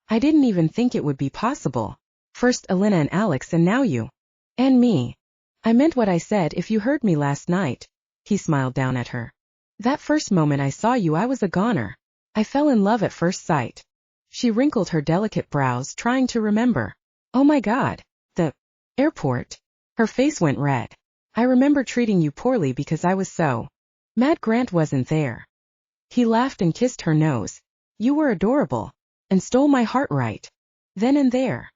I didn't even think it would be possible. First Alynna and Alex and now you. And me. I meant what I said if you heard me last night. He smiled down at her. That first moment I saw you I was a goner. I fell in love at first sight. She wrinkled her delicate brows trying to remember. Oh my God. The airport. Her face went red. I remember treating you poorly because I was so mad Grant wasn't there. He laughed and kissed her nose. You were adorable. And stole my heart right then and there.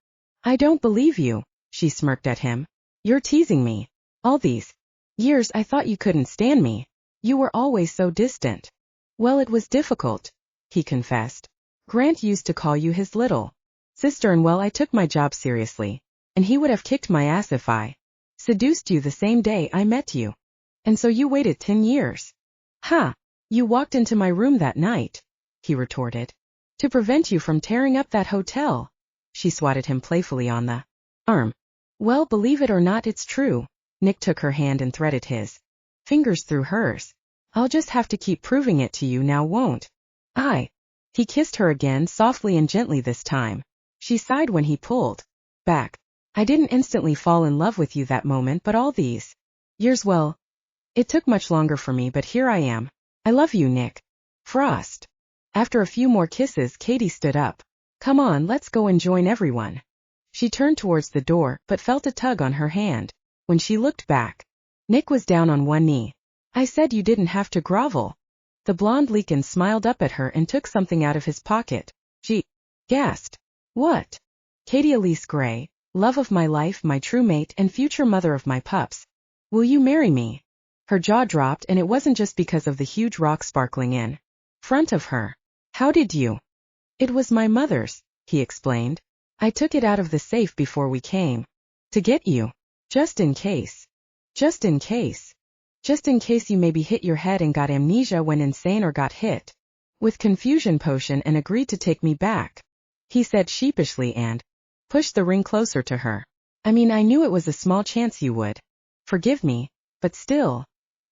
I don't believe you, she smirked at him. You're teasing me. All these years I thought you couldn't stand me. You were always so distant. Well, it was difficult, he confessed. Grant used to call you his little sister, and well, I took my job seriously. And he would have kicked my ass if I seduced you the same day I met you. And so you waited 10 years. Ha! You walked into my room that night, he retorted. To prevent you from tearing up that hotel. She swatted him playfully on the arm. Well, believe it or not, it's true. Nick took her hand and threaded his fingers through hers. I'll just have to keep proving it to you now, won't I? He kissed her again, softly and gently this time. She sighed when he pulled back. I didn't instantly fall in love with you that moment, but all these years, well, it took much longer for me, but here I am. I love you, Nick. Frost. After a few more kisses, Cady stood up. Come on, let's go and join everyone. She turned towards the door, but felt a tug on her hand. When she looked back, Nick was down on one knee. I said you didn't have to grovel. The blonde Lycan smiled up at her and took something out of his pocket. She gasped. What? Cady Gray, love of my life, my true mate, and future mother of my pups. Will you marry me? Her jaw dropped, and it wasn't just because of the huge rock sparkling in front of her. How did you? It was my mother's, he explained. I took it out of the safe before we came. To get you. Just in case. Just in case. Just in case you maybe hit your head and got amnesia when insane, or got hit with confusion potion and agreed to take me back. He said sheepishly and pushed the ring closer to her. I mean, I knew it was a small chance you would forgive me, but still.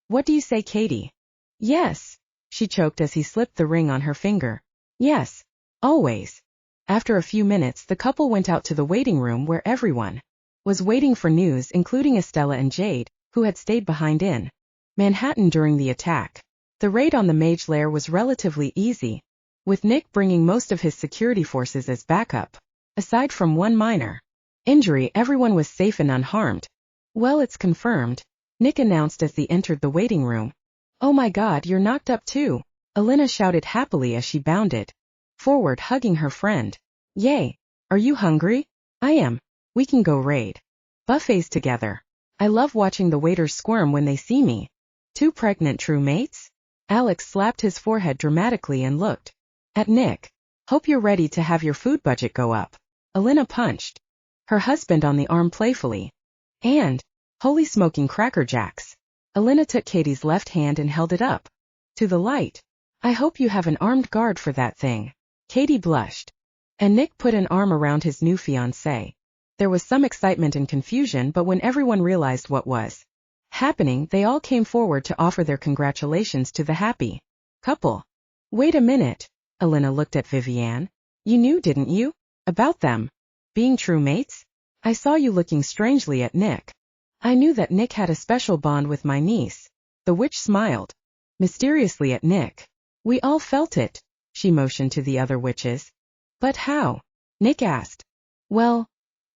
What do you say, Cady? Yes, she choked as he slipped the ring on her finger. Yes, always. After a few minutes, the couple went out to the waiting room where everyone was waiting for news, including Estella and Jade, who had stayed behind in Manhattan during the attack. The raid on the Mage Lair was relatively easy, with Nick bringing most of his security forces as backup. Aside from one minor injury, everyone was safe and unharmed. Well, it's confirmed, Nick announced as they entered the waiting room. Oh my God, you're knocked up too, Alynna shouted happily as she bounded forward, hugging her friend. Yay! Are you hungry? I am. We can go raid buffets together. I love watching the waiters squirm when they see me. Two pregnant true mates? Alex slapped his forehead dramatically and looked at Nick. Hope you're ready to have your food budget go up. Alynna punched her husband on the arm playfully. And, holy smoking Cracker Jacks. Alynna took Cady's left hand and held it up to the light. I hope you have an armed guard for that thing. Cady blushed. And Nick put an arm around his new fiancée. There was some excitement and confusion, but when everyone realized what was happening, they all came forward to offer their congratulations to the happy couple. Wait a minute. Alynna looked at Vivienne. You knew, didn't you? About them being true mates? I saw you looking strangely at Nick. I knew that Nick had a special bond with my niece. The witch smiled mysteriously at Nick. We all felt it. She motioned to the other witches. But how? Nick asked. Well,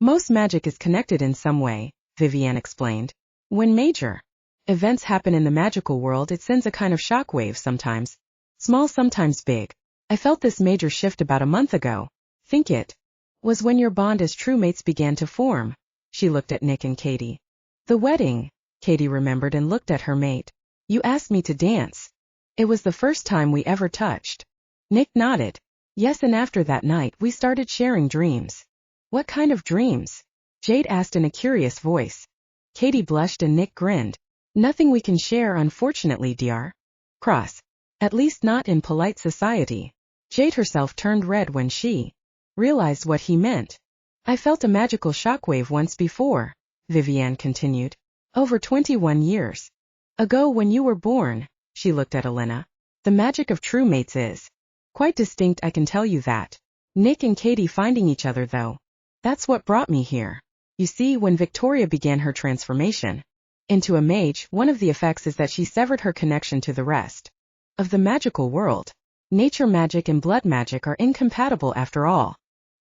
most magic is connected in some way, Vivienne explained. When Major events happen in the magical world, it sends a kind of shockwave sometimes. Small, sometimes big. I felt this major shift about a month ago. Think it was when your bond as true mates began to form. She looked at Nick and Cady. The wedding, Cady remembered and looked at her mate. You asked me to dance. It was the first time we ever touched. Nick nodded. Yes, and after that night we started sharing dreams. What kind of dreams? Jade asked in a curious voice. Cady blushed and Nick grinned. Nothing we can share, unfortunately, Dr. Cross. At least not in polite society. Jade herself turned red when she realized what he meant. I felt a magical shockwave once before, Vivienne continued. Over 21 years ago when you were born, she looked at Alynna. The magic of true mates is quite distinct, I can tell you that. Nick and Cady finding each other though. That's what brought me here. You see, when Victoria began her transformation into a mage, one of the effects is that she severed her connection to the rest of the magical world. Nature magic and blood magic are incompatible after all.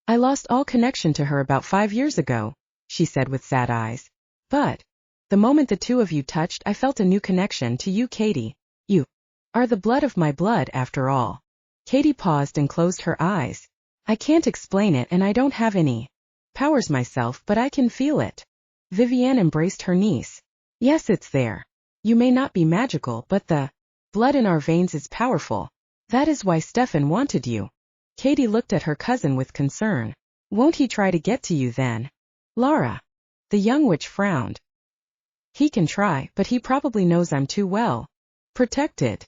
I lost all connection to her about 5 years ago, she said with sad eyes. But the moment the two of you touched, I felt a new connection to you, Cady. You are the blood of my blood after all. Cady paused and closed her eyes. I can't explain it and I don't have any powers myself, but I can feel it. Vivienne embraced her niece. Yes, it's there. You may not be magical, but the blood in our veins is powerful. That is why Stefan wanted you. Cady looked at her cousin with concern. Won't he try to get to you then? Lara. The young witch frowned. He can try, but he probably knows I'm too well protected.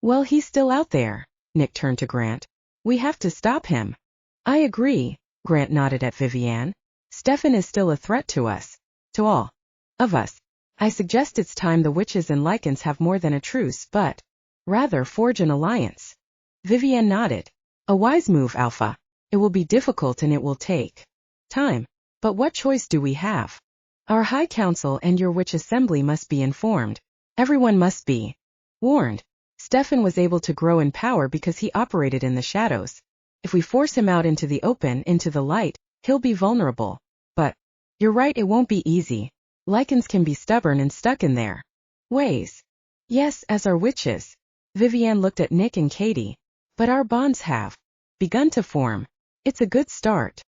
Well, he's still out there. Nick turned to Grant. We have to stop him. I agree, Grant nodded at Vivienne. Stefan is still a threat to us. To all of us. I suggest it's time the witches and Lycans have more than a truce, but rather forge an alliance. Vivienne nodded. A wise move, Alpha. It will be difficult and it will take time. But what choice do we have? Our High Council and your witch assembly must be informed. Everyone must be warned. Stefan was able to grow in power because he operated in the shadows. If we force him out into the open, into the light, he'll be vulnerable. But you're right, it won't be easy. Lycans can be stubborn and stuck in their ways. Yes, as are witches. Vivienne looked at Nick and Cady. But our bonds have begun to form. It's a good start.